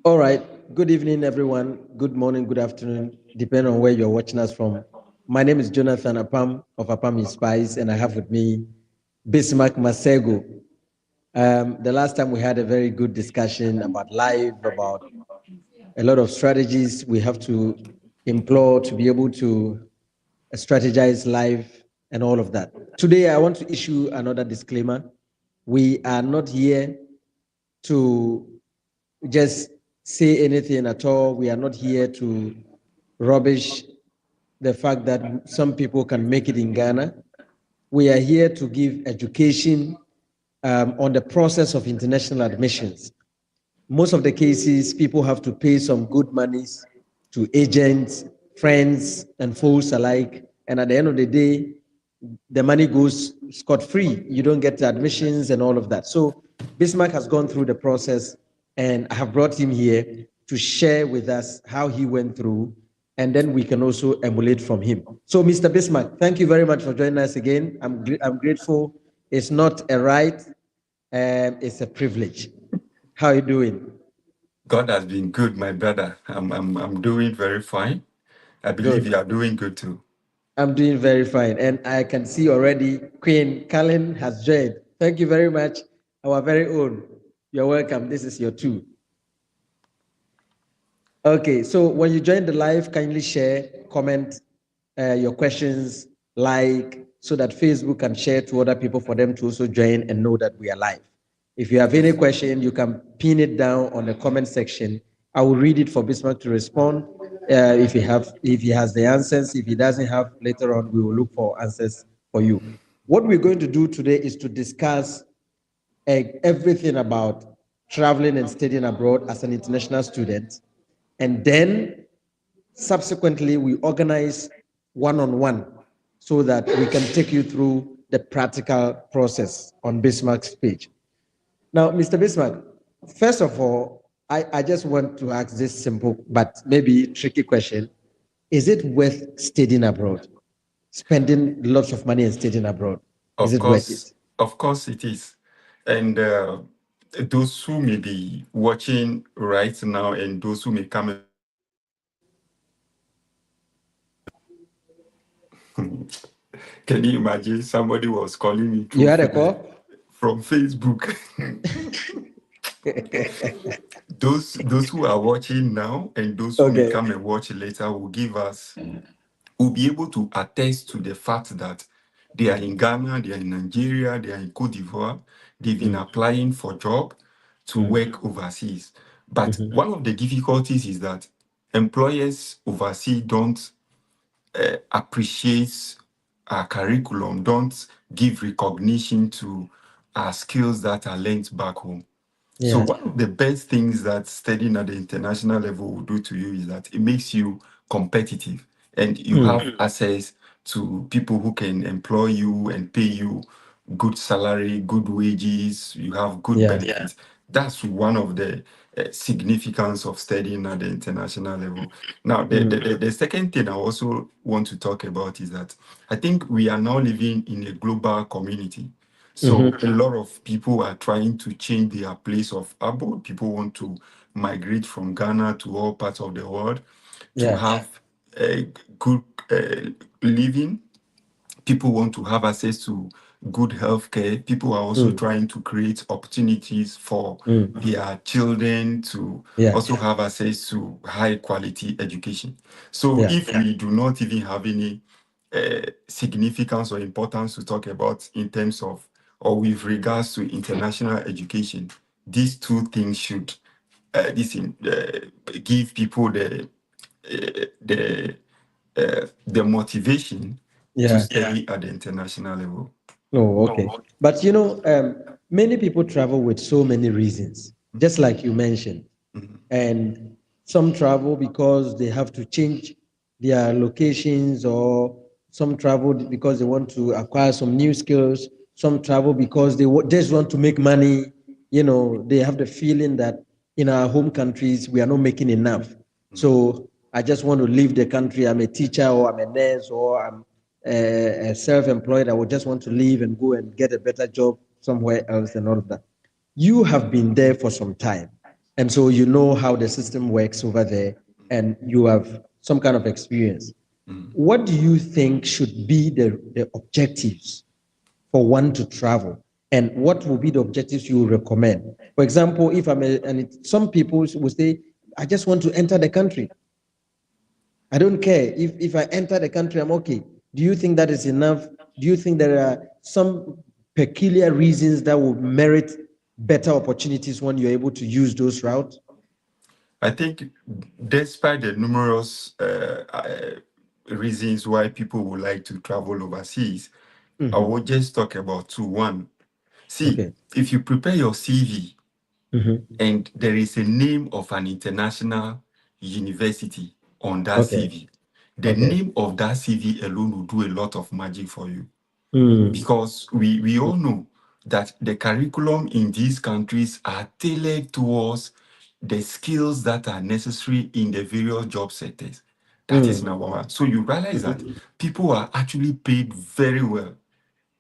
All right. Good evening, everyone. Good morning, good afternoon, depending on where you're watching us from. My name is Jonathan Apam of Apam Inspires, and I have with me Bismarck Masego. The last time we had a very good discussion about life, about a lot of strategies we have to employ to be able to strategize life and all of that. Today, I want to issue another disclaimer. We are not here to just say anything at all. We are not here to rubbish the fact that some people can make it in Ghana. We are here to give education on the process of international admissions. Most of the cases, people have to pay some good monies to agents, friends, and foes alike. And at the end of the day, the money goes scot-free. You don't get the admissions and all of that. So Bismarck has gone through the process, and I have brought him here to share with us how he went through, and then we can also emulate from him. So, Mr. Bismarck, thank you very much for joining us again. I'm grateful. It's not a right, it's a privilege. How are you doing? God has been good, my brother. I'm doing very fine. I believe Good. you are doing good too. I'm doing very fine. And I can see already Queen Callen has joined. Thank you very much, our very own. You're welcome. This is your two. Okay, so when you join the live, kindly share, comment your questions, like, so that Facebook can share to other people for them to also join and know that we are live. If you have any question, you can pin it down on the comment section. I will read it for Bismarck to respond. If he has the answers. If he doesn't have, later on we will look for answers for you. What we're going to do today is to discuss everything about traveling and studying abroad as an international student, and then subsequently we organize one-on-one so that we can take you through the practical process on Bismarck's page. Now, Mr. Bismarck, first of all, I just want to ask this simple but maybe tricky question. Is it worth studying abroad? Spending lots of money and studying abroad? Is it worth it? Of course it is. And those who may be watching right now and those who may come and can you imagine somebody was calling me You had a call? from Facebook? Those who are watching now and those who may come and watch later will be able to attest to the fact that they are in Ghana, they are in Nigeria, they are in Cote d'Ivoire, they've been applying for job to work overseas. But one of the difficulties is that employers overseas don't appreciate our curriculum, don't give recognition to our skills that are learned back home. So one of the best things that studying at the international level will do to you is that it makes you competitive and you have access to people who can employ you and pay you good salary, good wages, you have good benefits. That's one of the significance of studying at the international level. Now, the second thing I also want to talk about is that I think we are now living in a global community. So a lot of people are trying to change their place of abode. People want to migrate from Ghana to all parts of the world to have a good living. People want to have access to good healthcare. People are also trying to create opportunities for their children to also have access to high quality education. So if we do not even have any significance or importance to talk about in terms of or with regards to international education, these two things should give people the motivation to study at the international level. Oh, okay. But many people travel with so many reasons, just like you mentioned. And some travel because they have to change their locations, or some travel because they want to acquire some new skills. Some travel because they just want to make money. They have the feeling that in our home countries, we are not making enough. So I just want to leave the country. I'm a teacher, or I'm a nurse, or I'm self-employed. I would just want to leave and go and get a better job somewhere else and all of that. you have been there for some time, and so you know how the system works over there, and you have some kind of experience. What do you think should be the objectives for one to travel? And what will be the objectives you recommend? For example, if some people will say, I just want to enter the country. I don't care. If I enter the country, I'm okay. Do you think that is enough? Do you think there are some peculiar reasons that will merit better opportunities when you're able to use those routes? I think, despite the numerous reasons why people would like to travel overseas, I will just talk about two. One, see, Okay. if you prepare your CV and there is a name of an international university on that Okay. CV, the Okay. name of that CV alone will do a lot of magic for you. Mm. Because we all know that the curriculum in these countries are tailored towards the skills that are necessary in the various job sectors. That is number one. So you realize that people are actually paid very well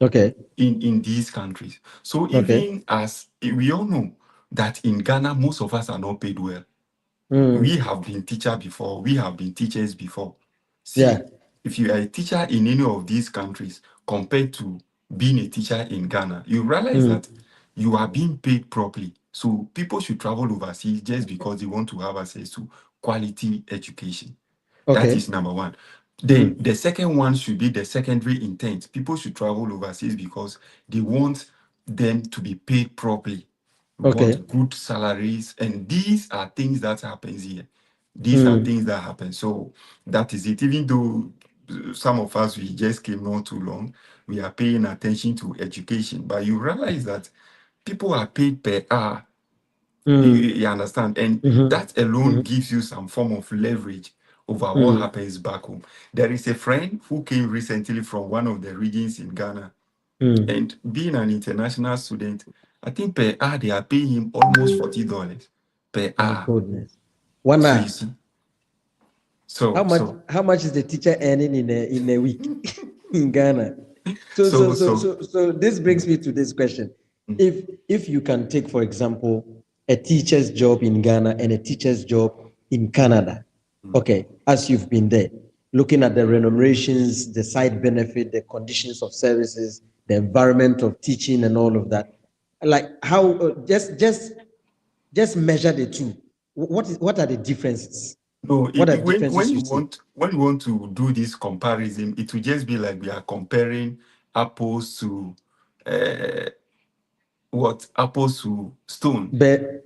Okay. in these countries. So Okay. even as we all know that in Ghana, most of us are not paid well. Mm. We have been teachers before. We have been teachers before. Yeah. See, if you are a teacher in any of these countries compared to being a teacher in Ghana, you realize that you are being paid properly. So people should travel overseas just because they want to have access to quality education. That Okay. is number one. Then the second one should be the secondary intent. People should travel overseas because they want them to be paid properly. We Okay. want good salaries, and these are things that happens here. These are things that happen. So that is it. Even though some of us, we just came not too long, we are paying attention to education, but you realize that people are paid per hour. You understand? And that alone gives you some form of leverage over what happens back home. There is a friend who came recently from one of the regions in Ghana, and being an international student, I think per hour they are paying him almost $40 per My hour. goodness. One So you hour. see, How so much so how much is the teacher earning in a week in Ghana? so So this brings me to this question. If you can take, for example, a teacher's job in Ghana and a teacher's job in Canada, okay, as you've been there, looking at the remunerations, the side benefit, the conditions of services, the environment of teaching and all of that, like how just measure the two. What are the differences? no, What are the when differences you you see? want to do this comparison, it will just be like we are comparing apples to uh, what apples to stone. But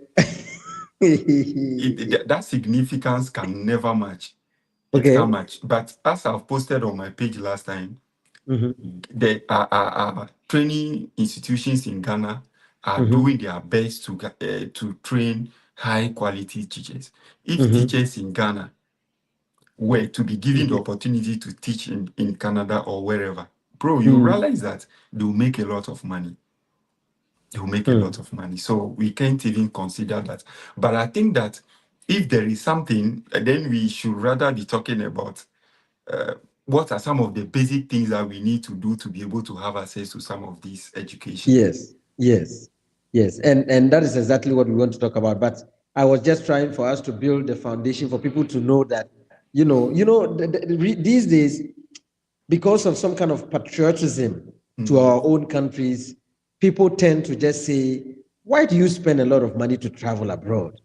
That significance can never match. It can okay. match. But as I've posted on my page last time, Mm-hmm. there are training institutions in Ghana are Mm-hmm. doing their best to train high quality teachers. If Mm-hmm. teachers in Ghana were to be given the opportunity to teach in Canada or wherever, bro, you realize that they'll make a lot of money. They'll make a lot of money. So we can't even consider that. But I think that if there is something, then we should rather be talking about what are some of the basic things that we need to do to be able to have access to some of these education. Yes, yes, yes, and that is exactly what we want to talk about. But I was just trying for us to build the foundation for people to know that, these days, because of some kind of patriotism to our own countries, people tend to just say, "Why do you spend a lot of money to travel abroad?"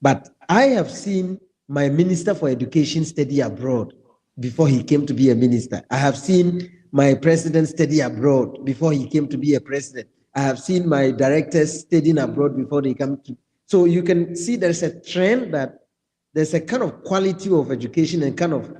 But I have seen my minister for education study abroad before he came to be a minister. I have seen my president study abroad before he came to be a president. I have seen my directors studying abroad before they come to. So you can see there's a trend that there's a kind of quality of education and kind of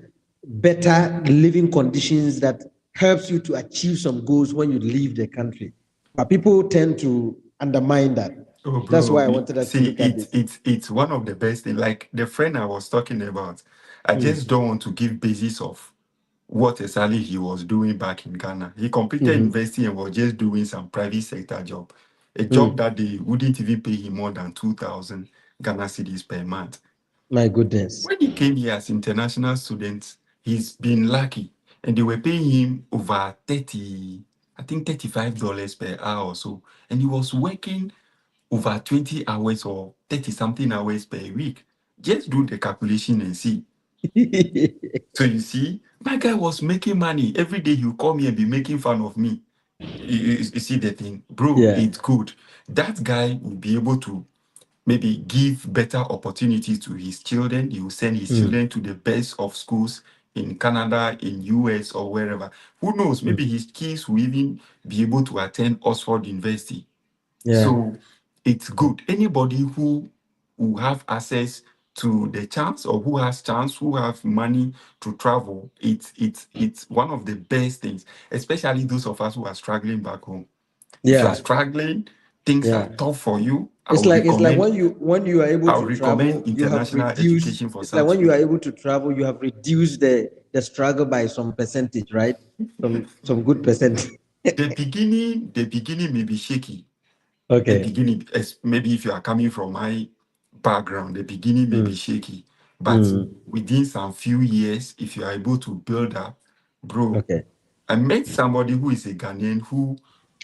better living conditions that helps you to achieve some goals when you leave the country. But people tend to undermine that. Oh, That's bro, why I wanted us to see, look at this. it's one of the best things. Like the friend I was talking about, I just don't want to give basis of what exactly he was doing back in Ghana. He completed university and was just doing some private sector job, a job that they wouldn't even pay him more than 2,000 Ghana cedis per month. My goodness. When he came here as international student, he's been lucky, and they were paying him over 30, I think $35 per hour or so, and he was working over 20 hours or 30 something hours per week. Just do the calculation and see. So you see, my guy was making money. Every day he'll call me and be making fun of me. You see the thing, bro, Yeah. it's good. That guy will be able to maybe give better opportunities to his children. He will send his children to the best of schools in Canada, in US, or wherever. Who knows? Maybe his kids will even be able to attend Oxford University. Yeah. So it's good. Anybody who have access to the chance, or who has chance, who have money to travel, it's one of the best things, especially those of us who are struggling back home. If you are Yeah. struggling, things are tough for you, It's like when you are able I'll to travel, recommend you have international reduced. education for It's like such when you are people. able to travel, you have reduced the struggle by some percentage, right? Some good percent. The beginning may be shaky. The Okay. beginning, maybe if you are coming from my background, the beginning may be shaky, but within some few years, if you are able to build up, bro. Okay. I met somebody who is a Ghanaian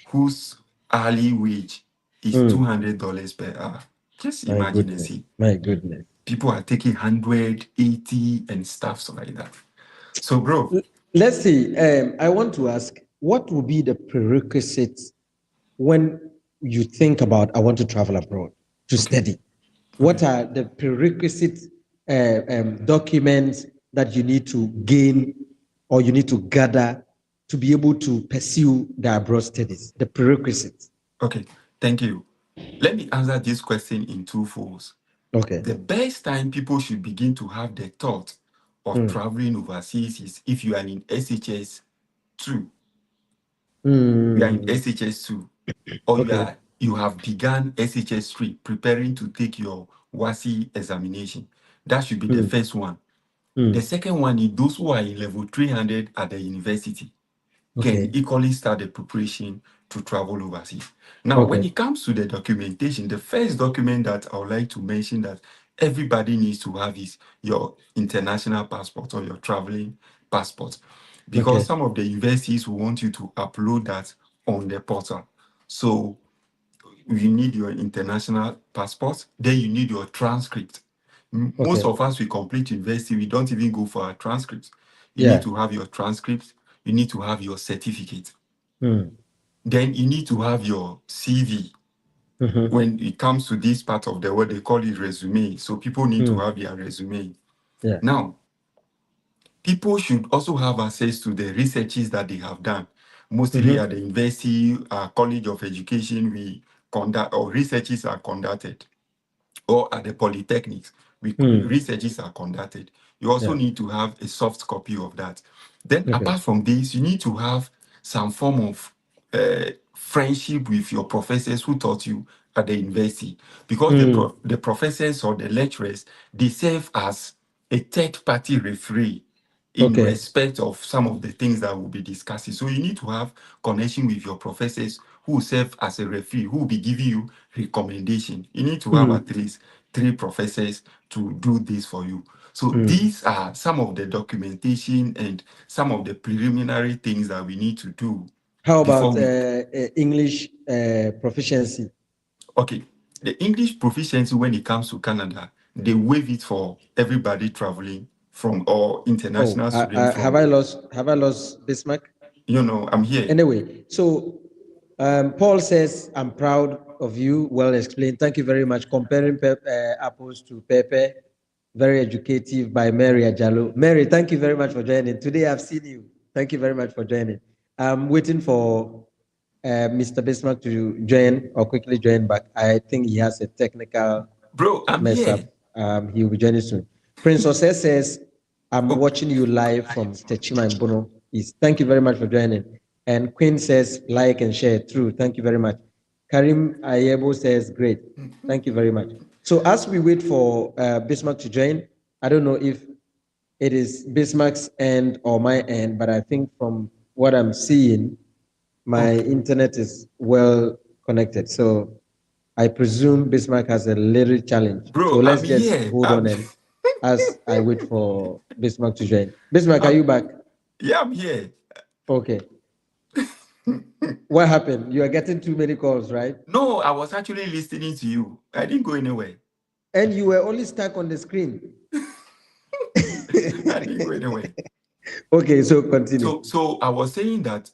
whose hourly wage is $200 per hour. Just My imagine and goodness. see. My goodness. People are taking 180 and stuff like that. So, bro, Let's see. I want to ask, what will be the prerequisites when you think about I want to travel abroad to okay. study? What are the prerequisite documents that you need to gain or you need to gather to be able to pursue the abroad studies? The prerequisites. Okay, thank you. Let me answer this question in two folds. Okay. The best time people should begin to have the thought of traveling overseas is if you are in SHS 2. You are in SHS 2, or Okay. you have begun SHS 3, preparing to take your WASI examination. That should be the first one. The second one is those who are in level 300 at the university can equally start the preparation to travel overseas. Now, when it comes to the documentation, the first document that I would like to mention that everybody needs to have is your international passport or your traveling passport, because some of the universities will want you to upload that on the portal. So you need your international passport, then you need your transcript. Most of us, we complete university, we don't even go for our transcripts. You need to have your transcripts, you need to have your certificate. Then you need to have your CV. When it comes to this part of the world, they call it resume. So people need to have their resume. Yeah. Now, people should also have access to the researches that they have done. Mostly at the university, college of education, we conduct, or researches are conducted, or at the polytechnics, researches are conducted. You also need to have a soft copy of that. Then, apart from this, you need to have some form of friendship with your professors who taught you at the university, because the professors or the lecturers, they serve as a third-party referee in respect of some of the things that we'll be discussing. So you need to have connection with your professors who serve as a referee, who will be giving you recommendation. You need to have at least 3 professors to do this for you. So these are some of the documentation and some of the preliminary things that we need to do. How before about we English proficiency? Okay, the English proficiency when it comes to Canada, they waive it for everybody traveling from, or international students Have from. I lost Bismarck? I'm here. Anyway, so Paul says, I'm proud of you. Well explained. Thank you very much. Comparing apples to Pepe. Very educative by Mary Ajalo. Mary, thank you very much for joining. Today I've seen you. Thank you very much for joining. I'm waiting for Mr. Bismarck to join or quickly join back. I think he has a technical Bro, I'm mess here. up. He will be joining soon. Prince Ose says, I'm watching you live from Techima and Bono. Thank you very much for joining. And Queen says, like and share. True. Thank you very much. Karim Ayebo says, great. Thank you very much. So as we wait for Bismarck to join, I don't know if it is Bismarck's end or my end, but I think from what I'm seeing, my internet is well connected. So I presume Bismarck has a little challenge. Bro, So let's I'm just here. hold on and as I wait for Bismarck to join. Bismarck, are you back? Yeah, I'm here. Okay. What happened? You are getting too many calls, right? No, I was actually listening to you. I didn't go anywhere. And you were only stuck on the screen. I didn't go anywhere. Okay, so continue. So I was saying that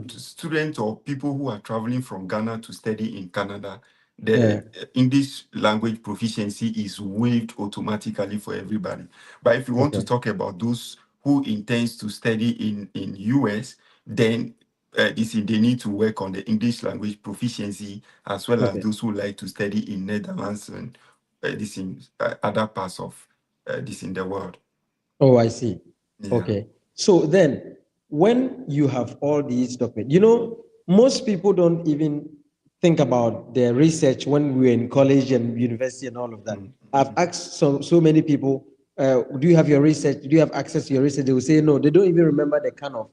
students or people who are traveling from Ghana to study in Canada, the English language proficiency is waived automatically for everybody. But if you want to talk about those who intends to study in US, then they need to work on the English language proficiency, as well as those who like to study in Netherlands and other parts of this in the world. Oh, I see. Yeah. Okay. So then, when you have all these documents, you know, most people don't even think about their research when we were in college and university and all of that. I've asked so many people, do you have your research? Do you have access to your research? They will say no. They don't even remember the kind of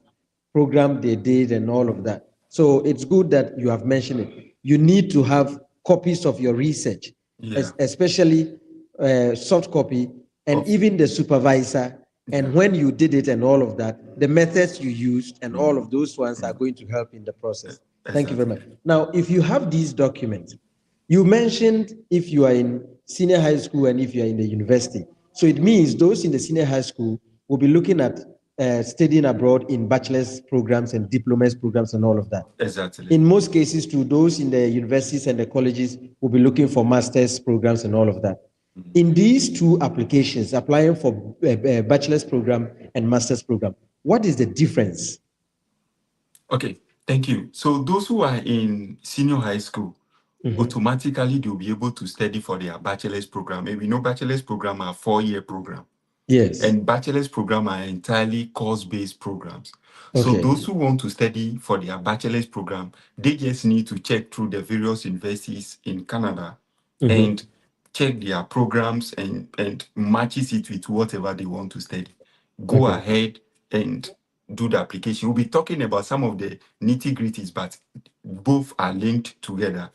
program they did and all of that. So it's good that you have mentioned it. You need to have copies of your research, especially soft copy, and even the supervisor. And when you did it and all of that, the methods you used and all of those ones are going to help in the process. Thank you very much. Now, if you have these documents, you mentioned if you are in senior high school and if you are in the university. So it means those in the senior high school will be looking at studying abroad in bachelor's programs and diploma's programs and all of that. Exactly. In most cases, too, those in the universities and the colleges will be looking for master's programs and all of that. In these two applications, applying for a bachelor's program and master's program, what is the difference? Okay, thank you. So those who are in senior high school, automatically they'll be able to study for their bachelor's program. And we know bachelor's program are 4-year program. Yes. And bachelor's program are entirely course-based programs. So those who want to study for their bachelor's program, they just need to check through the various universities in Canada and check their programs and matches it with whatever they want to study. Go ahead and do the application. We'll be talking about some of the nitty-gritties, but both are linked together.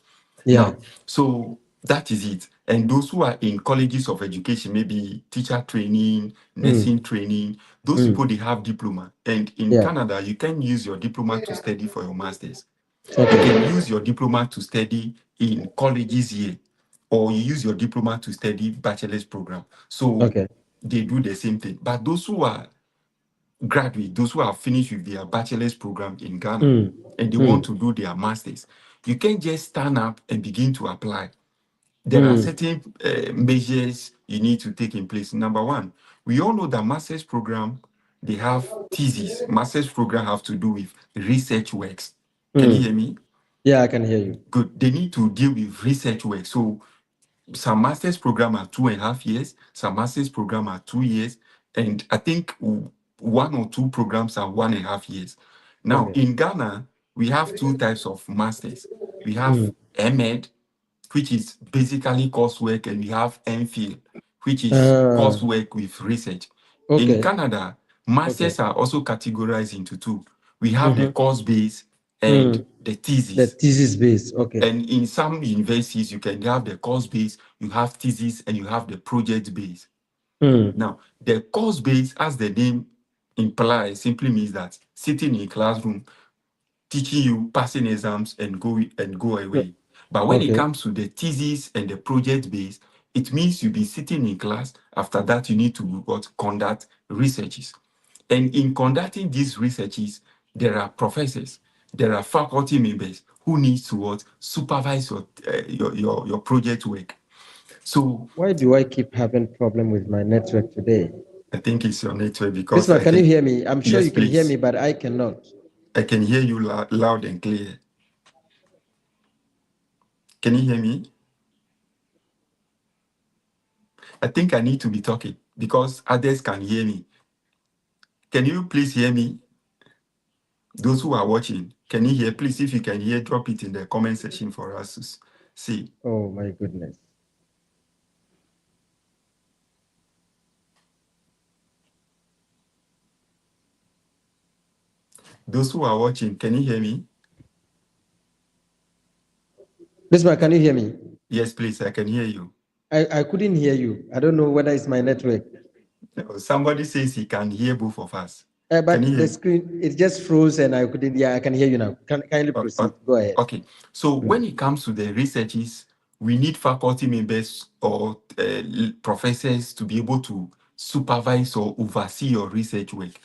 Yeah. Now, so that is it. And those who are in colleges of education, maybe teacher training, nursing training, those people, they have diploma. And in Canada, you can use your diploma to study for your master's. You can use your diploma to study in colleges here, or you use your diploma to study bachelor's program. So they do the same thing. But those who are graduate, those who have finished with their bachelor's program in Ghana and they want to do their master's, you can't just stand up and begin to apply. There are certain measures you need to take in place. Number one, we all know that master's program, they have thesis. Master's program have to do with research works. Can you hear me? Yeah, I can hear you. Good. They need to deal with research work. So some master's program are 2.5 years, some master's program are 2 years, and I think 1 or 2 programs are 1.5 years. Now, in Ghana, we have 2 types of masters. We have MEd, which is basically coursework, and we have MPhil, which is coursework with research. In Canada, masters are also categorized into 2. We have the course base and the thesis. The thesis base, And in some universities, you can have the course base, you have thesis, and you have the project base. Now, the course base, as the name implies, simply means that sitting in a classroom, teaching you, passing exams, and go away. But when it comes to the thesis and the project base, it means you'll be sitting in class. After that, you need to conduct researches. And in conducting these researches, there are professors, there are faculty members who need to supervise your project work. So why do I keep having problem with my network today? I think it's your network because Bismarck, can you hear me? I'm sure Yes, you can please. hear me, but I cannot. I can hear you loud and clear. Can you hear me? I think I need to be talking because others can hear me. Can you please hear me? Those who are watching, can you hear? Please, if you can hear, drop it in the comment section for us to see. Oh my goodness. Those who are watching, can you hear me? Bismarck, can you hear me? Yes, please, I can hear you. I couldn't hear you. I don't know whether it's my network. Somebody says he can hear both of us. But Can you the hear? screen, it just froze and I couldn't. Yeah, I can hear you now. Kindly proceed. Go ahead. Okay. So when it comes to the researches, we need faculty members or professors to be able to supervise or oversee your research work.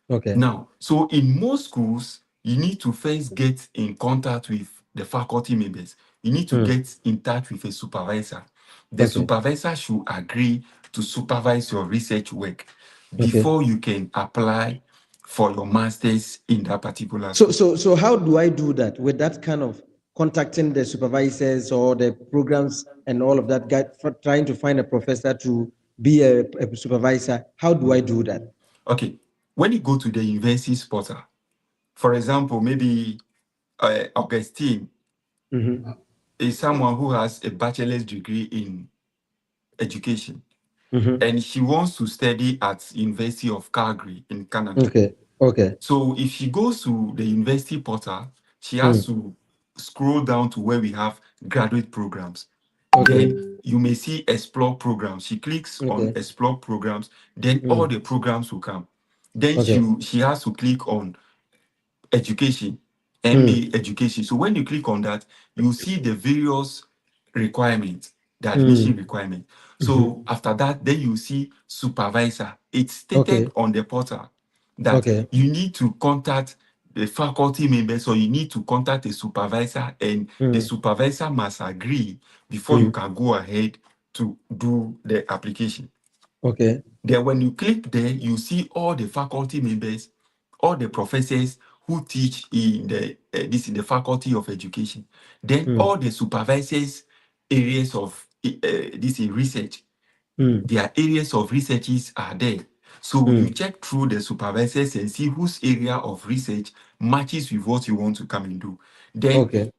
Okay. Now, so in most schools, you need to first get in contact with the faculty members. You need to get in touch with a supervisor. The Okay. supervisor should agree to supervise your research work Okay. before you can apply for your master's in that particular school. So how do I do that with that kind of contacting the supervisors or the programs and all of that, for trying to find a professor to be a supervisor? How do I do that? Okay, when you go to the university's portal, for example, maybe Augustine is someone who has a bachelor's degree in education, and she wants to study at University of Calgary in Canada. Okay. Okay. So if she goes to the university portal, she has to scroll down to where we have graduate programs. Okay. Then you may see explore programs. She clicks on Okay. explore programs, then all the programs will come. Then Okay. she has to click on education, MA education. So when you click on that, you see the various requirements, the admission requirement. So after that, then you see supervisor. It's stated Okay. on the portal that Okay. you need to contact the faculty members or you need to contact a supervisor, and the supervisor must agree before you can go ahead to do the application. Okay. Then when you click there, you see all the faculty members, all the professors who teach in the faculty of education. Then all the supervisors areas of this in research. Their areas of researches are there. So you check through the supervisors and see whose area of research matches with what you want to come and do. Then Okay.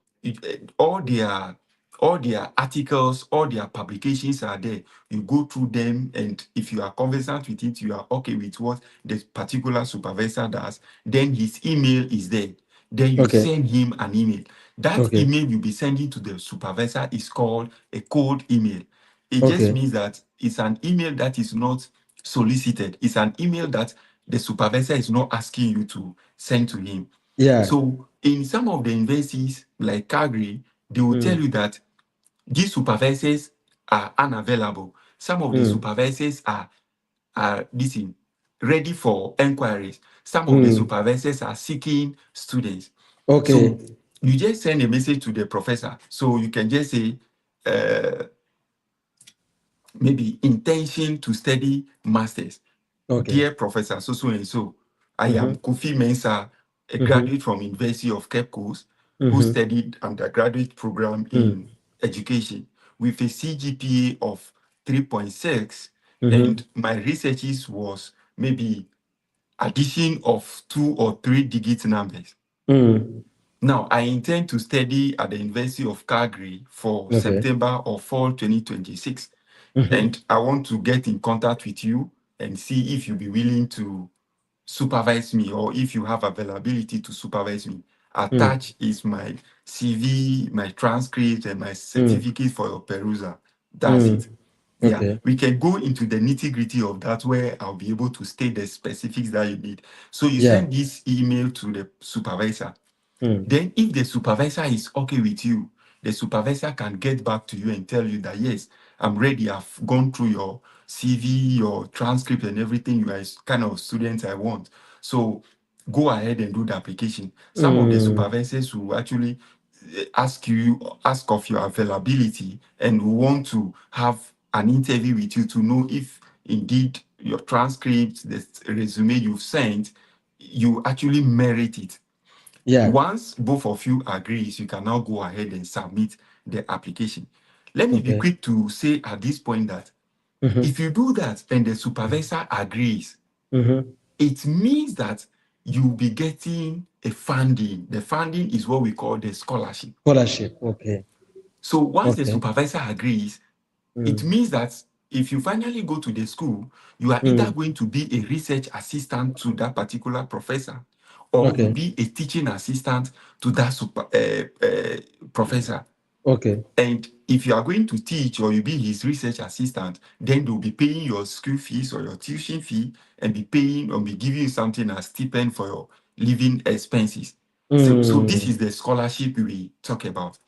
all their articles, all their publications are there. You go through them, and if you are conversant with it, you are okay with what the particular supervisor does, then his email is there. Then you Okay. send him an email. That Okay. email you'll be sending to the supervisor is called a cold email. It just Okay. means that it's an email that is not solicited. It's an email that the supervisor is not asking you to send to him. Yeah. So in some of the universities like Calgary, they will tell you that these supervisors are unavailable. Some of the supervisors are ready for inquiries. Some of the supervisors are seeking students. Okay. So you just send a message to the professor. So you can just say, maybe intention to study masters. Okay. Dear Professor so and so, I am Kofi Mensah, a graduate from University of Cape Coast, who studied undergraduate program in education with a CGPA of 3.6, and my researches was maybe addition of 2 or 3 digit numbers. Now, I intend to study at the University of Calgary for Okay. September or fall 2026. And I want to get in contact with you and see if you'll be willing to supervise me, or if you have availability to supervise me. Attached is my CV, my transcript, and my certificate for your perusal. That's it. Yeah, Okay. we can go into the nitty-gritty of that, where I'll be able to state the specifics that you need. So you Yeah. send this email to the supervisor. Then if the supervisor is okay with you, the supervisor can get back to you and tell you that, yes, I'm ready. I've gone through your CV, your transcript, and everything. You are kind of student I want. So go ahead and do the application. Some of the supervisors will actually ask of your availability, and will want to have an interview with you to know if indeed your transcript, the resume you've sent, you actually merit it. Yeah. Once both of you agrees, you can now go ahead and submit the application. Let me be Okay. quick to say at this point that if you do that and the supervisor agrees, it means that you'll be getting a funding. The funding is what we call the scholarship. Scholarship. Okay. So once the Okay. supervisor agrees, it means that if you finally go to the school, you are either going to be a research assistant to that particular professor, or will Okay. be a teaching assistant to that professor. Okay. And if you are going to teach or you be his research assistant, then they'll be paying your school fees or your tuition fee and be paying or be giving you something as stipend for your living expenses. So this is the scholarship we talk about.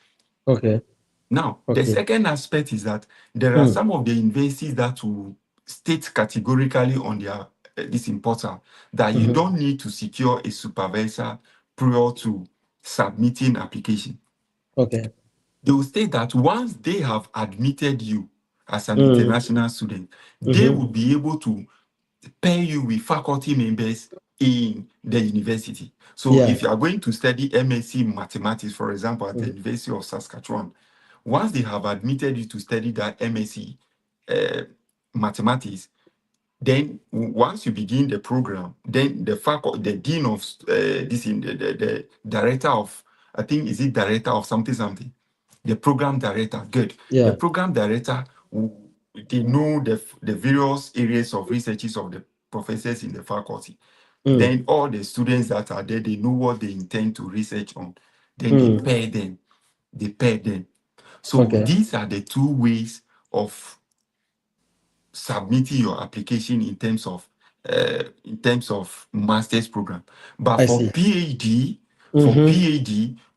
Okay. Now, the Okay. second aspect is that there are some of the universities that will state categorically on their this portal that you don't need to secure a supervisor prior to submitting application. Okay. They will state that once they have admitted you as an international student, they will be able to pair you with faculty members in the university. So Yeah. if you are going to study MSc Mathematics, for example, at the University of Saskatchewan, once they have admitted you to study that MSc Mathematics, then once you begin the program, then the dean of the director of, I think, is it director of something, the program director, good. The Yeah. program director, they know the various areas of researches of the professors in the faculty. Then all the students that are there, they know what they intend to research on. Then they pair them. So Okay. these are the two ways of submitting your application in terms of master's program. But I for see. PhD,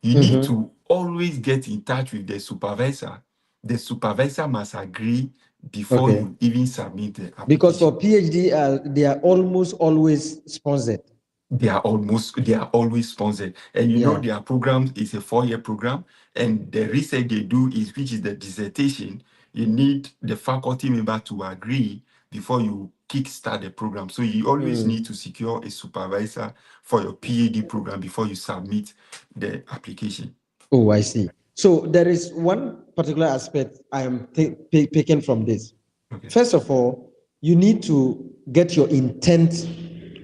you need to always get in touch with the supervisor. The supervisor must agree before Okay. you even submit the Because for application. PhD, they are almost always sponsored. They are always sponsored. And you know their program is a 4-year program, and the research they do which is the dissertation, you need the faculty member to agree before you kickstart the program. So you always need to secure a supervisor for your PhD program before you submit the application. Oh, I see. So there is one particular aspect I am picking from this. Okay. First of all, you need to get your intent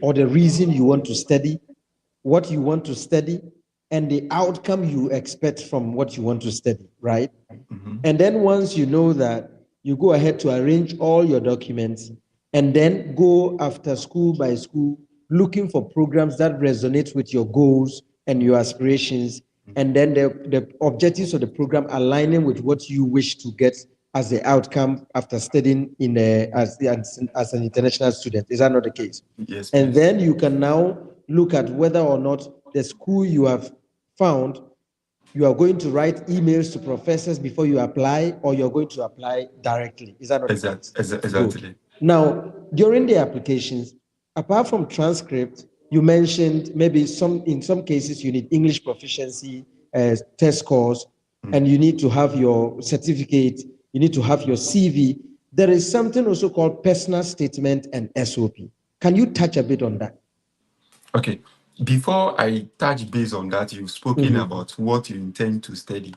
or the reason you want to study, what you want to study, and the outcome you expect from what you want to study, right? And then once you know that, you go ahead to arrange all your documents and then go after school by school looking for programs that resonate with your goals and your aspirations, and then the objectives of the program aligning with what you wish to get as the outcome after studying as an international student. Is that not the case? Yes, And please. then you can now look at whether or not the school you have found, you are going to write emails to professors before you apply, or you're going to apply directly. Is that not the case? Exactly. Good. Now, during the applications, apart from transcript, you mentioned maybe in some cases you need English proficiency test scores, and you need to have your certificate, you need to have your CV. There is something also called personal statement and SOP. Can you touch a bit on that? Okay. Before I touch base on that, you've spoken about what you intend to study.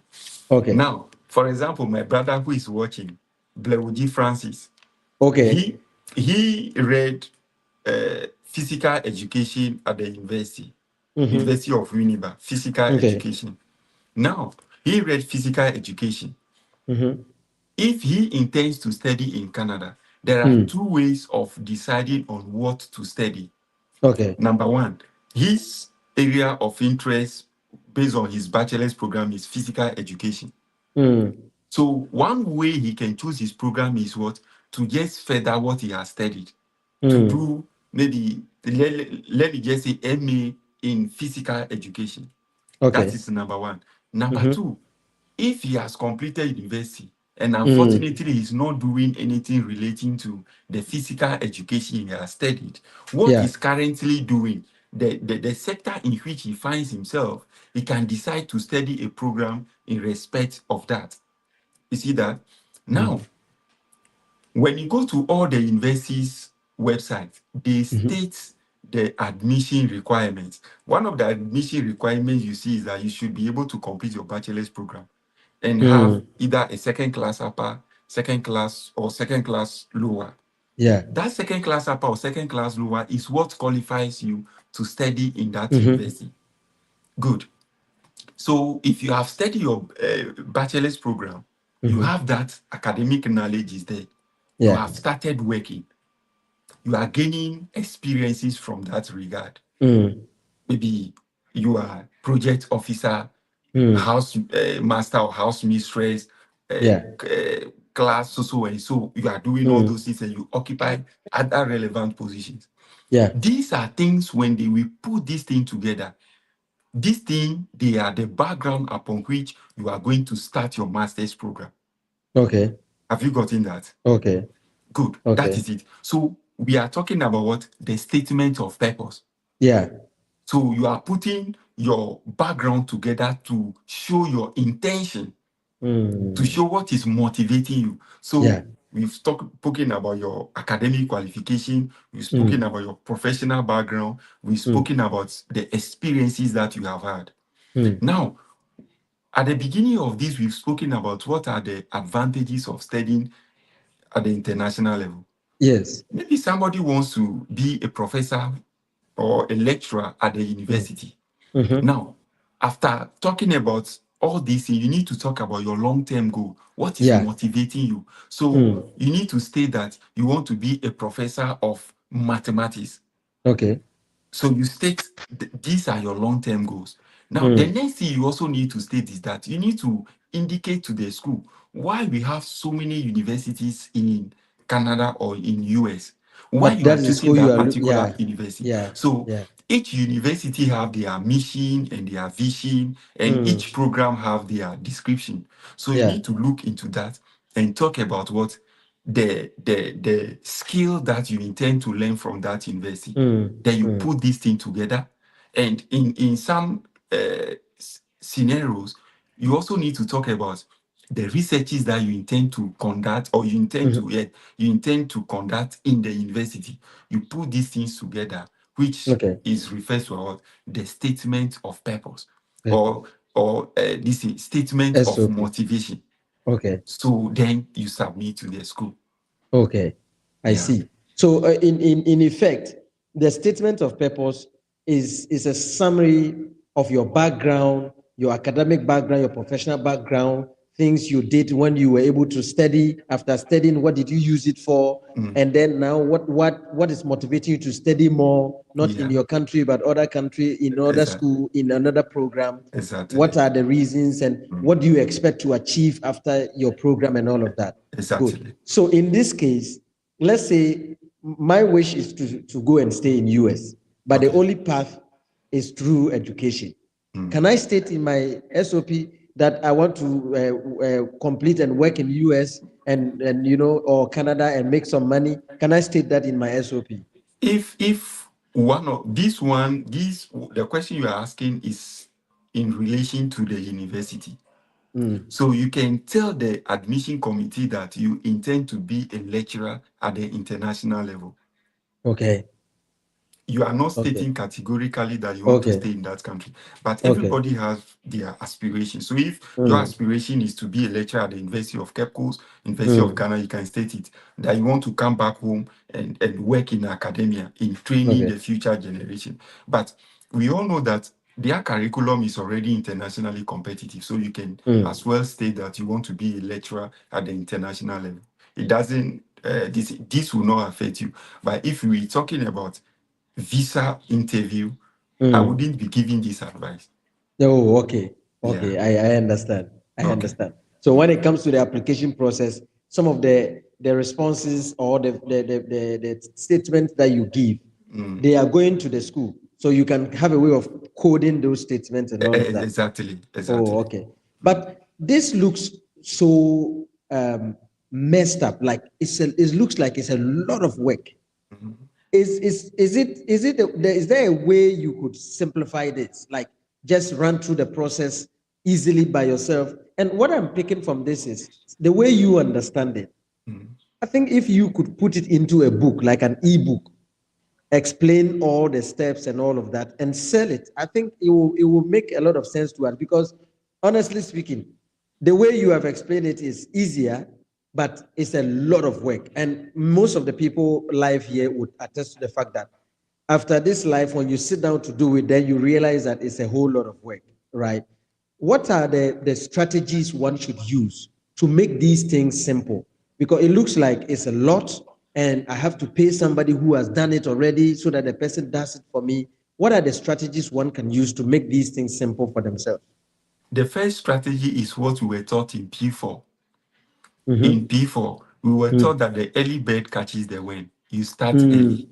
Okay. Now, for example, my brother who is watching, Blewuji Francis, Okay. he read physical education at the University of Winneba, physical education. Now, he read physical education. If he intends to study in Canada, there are two ways of deciding on what to study. Okay. Number one, his area of interest based on his bachelor's program is physical education. So one way he can choose his program is what? To just further what he has studied. To do maybe, let me just say, MA in physical education. Okay. That is number one. Number two, if he has completed university and unfortunately he's not doing anything relating to the physical education he has studied, what he's currently doing, the sector in which he finds himself, he can decide to study a program in respect of that. You see that? Now, when you go to all the universities' websites, they state the admission requirements. One of the admission requirements you see is that you should be able to complete your bachelor's program and have either a second class upper, second class, or second class lower. Yeah. That second class upper or second class lower is what qualifies you to study in that university. Good. So if you have studied your bachelor's program, you have that academic knowledge is there. You have started working. You are gaining experiences from that regard. Maybe you are project officer house master or house mistress, class so and so. You are doing all those things and you occupy other relevant positions. These are things when we put this thing together. This thing, they are the background upon which you are going to start your master's program. Okay. Have you gotten that? Okay. Good. Okay. That is it. So we are talking about what? The statement of purpose. Yeah. So you are putting your background together to show your intention, to show what is motivating you. So we've spoken about your academic qualification, we've spoken about your professional background, we've spoken about the experiences that you have had. Now, at the beginning of this, we've spoken about what are the advantages of studying at the international level. Yes. Maybe somebody wants to be a professor or a lecturer at the university. Now, after talking about all this, you need to talk about your long-term goal. What is motivating you? So you need to state that you want to be a professor of mathematics. Okay. So you state these are your long-term goals. Now, the next thing you also need to state is that you need to indicate to the school why we have so many universities in Canada or in US. Why you are choosing that particular university. So each university have their mission and their vision, and each program have their description. So you need to look into that and talk about what the skill that you intend to learn from that university. Then you put this thing together, and in some scenarios, you also need to talk about the researches that you intend to conduct, or you intend to conduct in the university. You put these things together, which is refers to the statement of purpose, or this statement of motivation. Okay. So then you submit to the school. Okay, I see. So in effect, the statement of purpose is a summary of your background, your academic background, your professional background, things you did when you were able to study. After studying, what did you use it for? And then now, what is motivating you to study more, not in your country but other country, in other school, in another program? Exactly. What are the reasons, and what do you expect to achieve after your program and all of that? Exactly. Good. So in this case, let's say my wish is to go and stay in US, but the only path is through education. Can I state in my SOP that I want to complete and work in US and or Canada and make some money? Can I state that in my SOP? If one of the question you are asking is in relation to the university. So you can tell the admission committee that you intend to be a lecturer at the international level. Okay. You are not stating categorically that you want to stay in that country, but everybody has their aspirations. So if your aspiration is to be a lecturer at the University of Cape Coast, University of Ghana, you can state it, that you want to come back home and work in academia, in training the future generation. But we all know that their curriculum is already internationally competitive. So you can as well state that you want to be a lecturer at the international level. It doesn't, this will not affect you. But if we're talking about visa interview, I wouldn't be giving this advice. Oh, okay. Okay, I understand. I understand. So when it comes to the application process, some of the responses or the statements that you give, they are going to the school. So you can have a way of coding those statements and all of that. Exactly. Oh, okay. But this looks so messed up. Like it looks like it's a lot of work. Is there a way you could simplify this, like just run through the process easily by yourself? And what I'm picking from this is the way you understand it. I think if you could put it into a book, like an ebook, explain all the steps and all of that and sell it, I think it will make a lot of sense to us, because honestly speaking, the way you have explained it is easier, but it's a lot of work. And most of the people live here would attest to the fact that after this life, when you sit down to do it, then you realize that it's a whole lot of work, right? What are the strategies one should use to make these things simple? Because it looks like it's a lot, and I have to pay somebody who has done it already so that the person does it for me. What are the strategies one can use to make these things simple for themselves? The first strategy is what we were taught in P4. Mm-hmm. In P4, we were taught that the early bird catches the worm. You start early.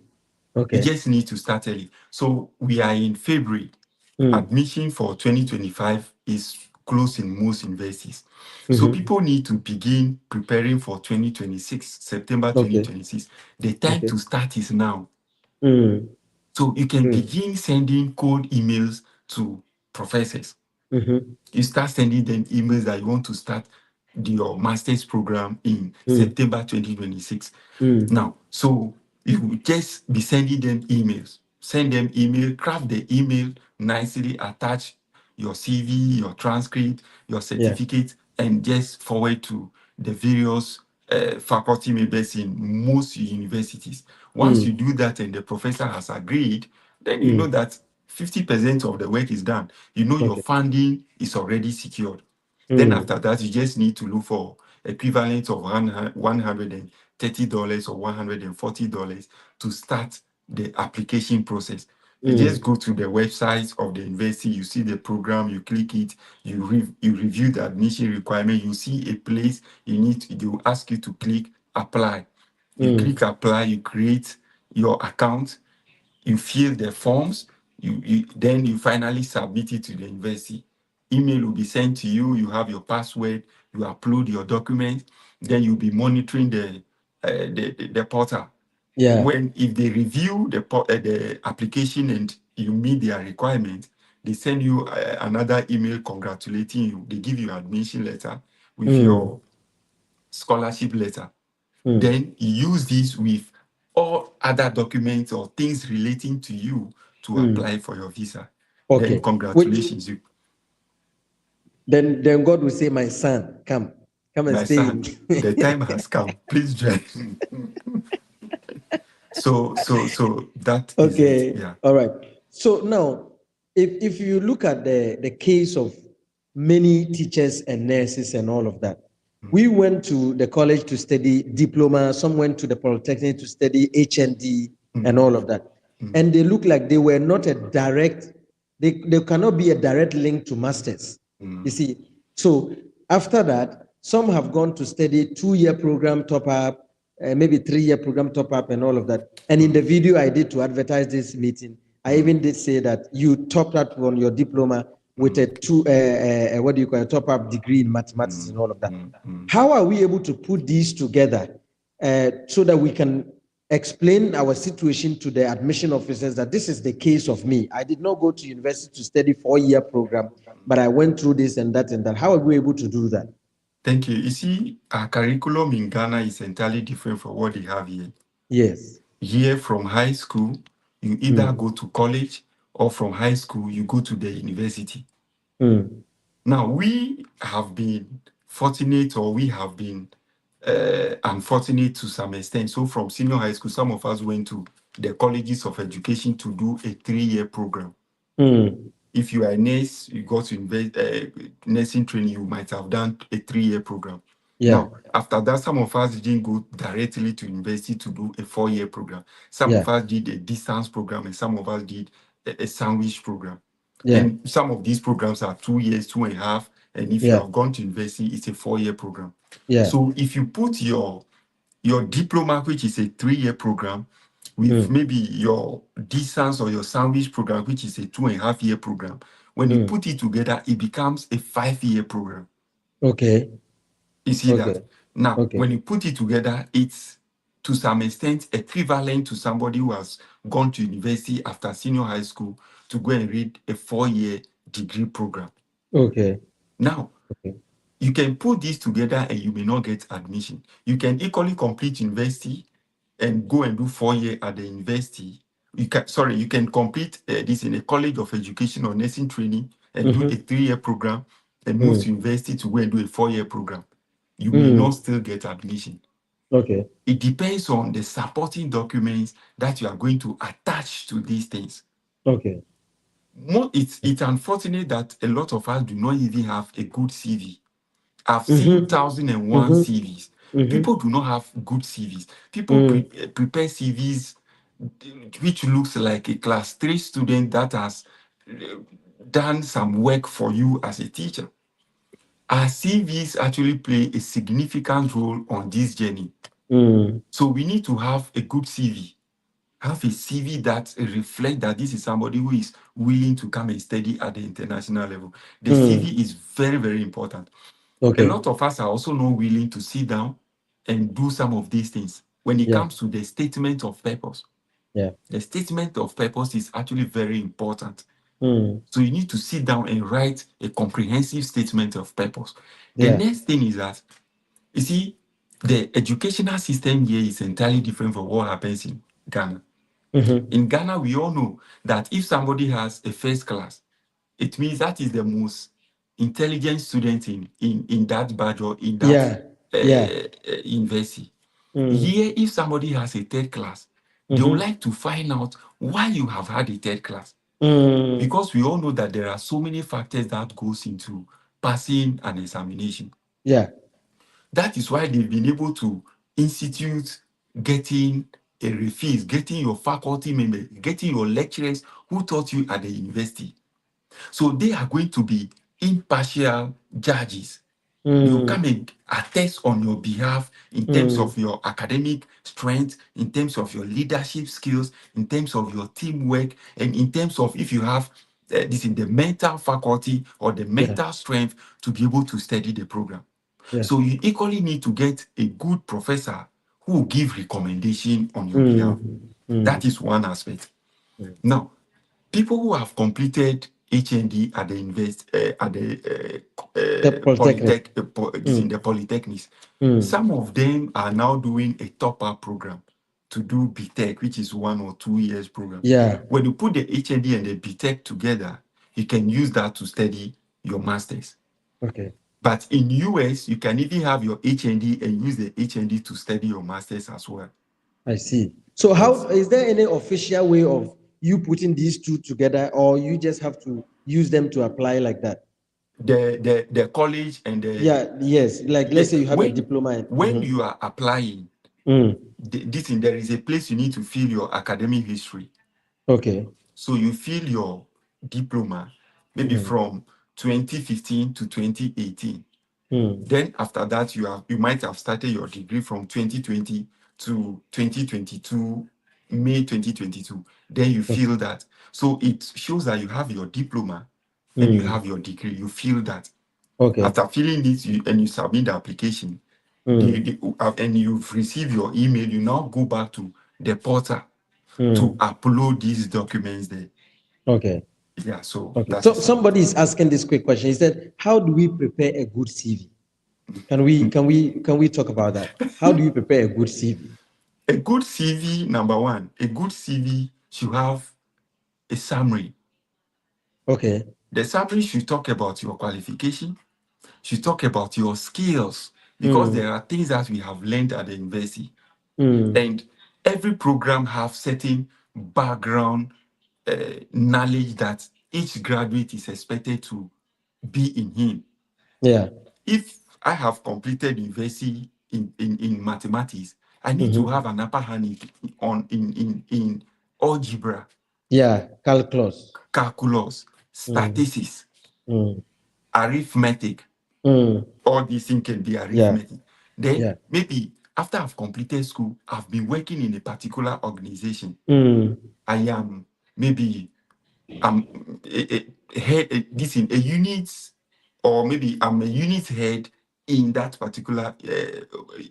Okay. You just need to start early. So we are in February. Admission for 2025 is closed in most universities. So people need to begin preparing for 2026, September 2026. The time to start is now. So you can begin sending cold emails to professors. You start sending them emails that you want to start your master's program in September 2026. Now, so you just be sending them emails. Send them email, craft the email nicely, attach your CV, your transcript, your certificate, and just forward to the various faculty members in most universities. Once you do that and the professor has agreed, then you know that 50% of the work is done. You know your funding is already secured. Then after that, you just need to look for equivalent of $130 or $140 to start the application process. You just go to the website of the university, you see the program, you click it, you review the admission requirement, you see a place they will ask you to click apply. You click apply, you create your account, you fill the forms, then you finally submit it to the university. Email will be sent to you, you have your password, you upload your document, then you'll be monitoring the portal. If they review the application and you meet their requirements, they send you another email congratulating you. They give you admission letter with your scholarship letter. Then you use this with all other documents or things relating to you to apply for your visa. Then congratulations. Then God will say, my son, come and My stay. son, the time has come. Please join. So that is it. Yeah. All right. So now, if you look at the case of many teachers and nurses and all of that, we went to the college to study diploma. Some went to the polytechnic to study HND and all of that, and they look like they were not a direct. They cannot be a direct link to masters. You see, so after that, some have gone to study 2-year program top up, maybe 3-year program top up and all of that. And in the video I did to advertise this meeting, I even did say that you topped up on your diploma with a top up degree in mathematics and all of that. How are we able to put these together so that we can explain our situation to the admission officers that this is the case of me? I did not go to university to study 4-year program, but I went through this and that and that. How are we able to do that? Thank you. You see, our curriculum in Ghana is entirely different from what they have here. Yes. Here from high school, you either go to college, or from high school, you go to the university. Now, we have been fortunate, or we have been unfortunate to some extent. So from senior high school, some of us went to the colleges of education to do a 3-year program. If you are a nurse, you go to nursing training, you might have done a 3-year program. Now, after that, some of us didn't go directly to university to do a 4-year program. Some of us did a distance program, and some of us did a sandwich program. And some of these programs are 2 years, 2.5. And if you have gone to university, it's a 4-year program. So if you put your diploma, which is a 3-year program, with maybe your distance or your sandwich program, which is a 2.5-year program, when you put it together, it becomes a 5-year program. Okay. You see that? Now, when you put it together, it's to some extent equivalent to somebody who has gone to university after senior high school to go and read a 4-year degree program. Now, you can put this together and you may not get admission. You can equally complete university and go and do 4-year at the university. You can complete this in a college of education or nursing training and do a 3-year program and move to university to go and do a 4-year program. You may not still get admission. It depends on the supporting documents that you are going to attach to these things. It's unfortunate that a lot of us do not even have a good CV. I've seen 1,001 CVs. People do not have good CVs. People prepare CVs which looks like a class 3 student that has done some work for you as a teacher. Our CVs actually play a significant role on this journey. So we need to have a good CV. Have a CV that reflects that this is somebody who is willing to come and study at the international level. The CV is very, very important. Okay. A lot of us are also not willing to sit down and do some of these things. When it comes to the statement of purpose, the statement of purpose is actually very important. So you need to sit down and write a comprehensive statement of purpose. The next thing is that, you see, the educational system here is entirely different from what happens in Ghana. In Ghana, we all know that if somebody has a first class, it means that is the most intelligent student in that badge or in that university. Here, if somebody has a third class, they would like to find out why you have had a third class. Because we all know that there are so many factors that goes into passing an examination. That is why they've been able to institute getting a refees, getting your faculty members, getting your lecturers who taught you at the university. So they are going to be impartial judges. They will come and attest on your behalf in terms of your academic strength, in terms of your leadership skills, in terms of your teamwork, and in terms of if you have this in the mental faculty or the mental strength to be able to study the program. So you equally need to get a good professor who will give recommendation on your behalf. That is one aspect. Now, people who have completed HND at the in the polytechnics, some of them are now doing a top-up program to do BTech, which is 1 or 2 years program. When you put the HND and the BTech together, you can use that to study your masters. But in US, you can even have your HND and use the HND to study your masters as well. I see. So how is there any official way of you putting these two together, or you just have to use them to apply like that? The college and the like let's say you have a diploma. When you are applying, there is a place you need to fill your academic history. So you fill your diploma maybe from 2015 to 2018. Then after that, you might have started your degree from 2020 to 2022, May 2022. Then you fill that. So it shows that you have your diploma and you have your degree. You feel that. After filling this, and you submit the application, and you've received your email, you now go back to the portal to upload these documents there. Yeah, so so somebody is asking this quick question. He said, how do we prepare a good CV? Can we talk about that? How do you prepare a good CV? A good CV, number one, a good CV should have a summary. The summary should talk about your qualification, should talk about your skills, because there are things that we have learned at the university. And every program have certain background knowledge that each graduate is expected to be in him. If I have completed university in mathematics, I need to have an upper hand in algebra. Calculus, statistics, arithmetic. All these things can be arithmetic. Then maybe after I've completed school, I've been working in a particular organization. I am maybe I'm a unit, or maybe I'm a unit head in that particular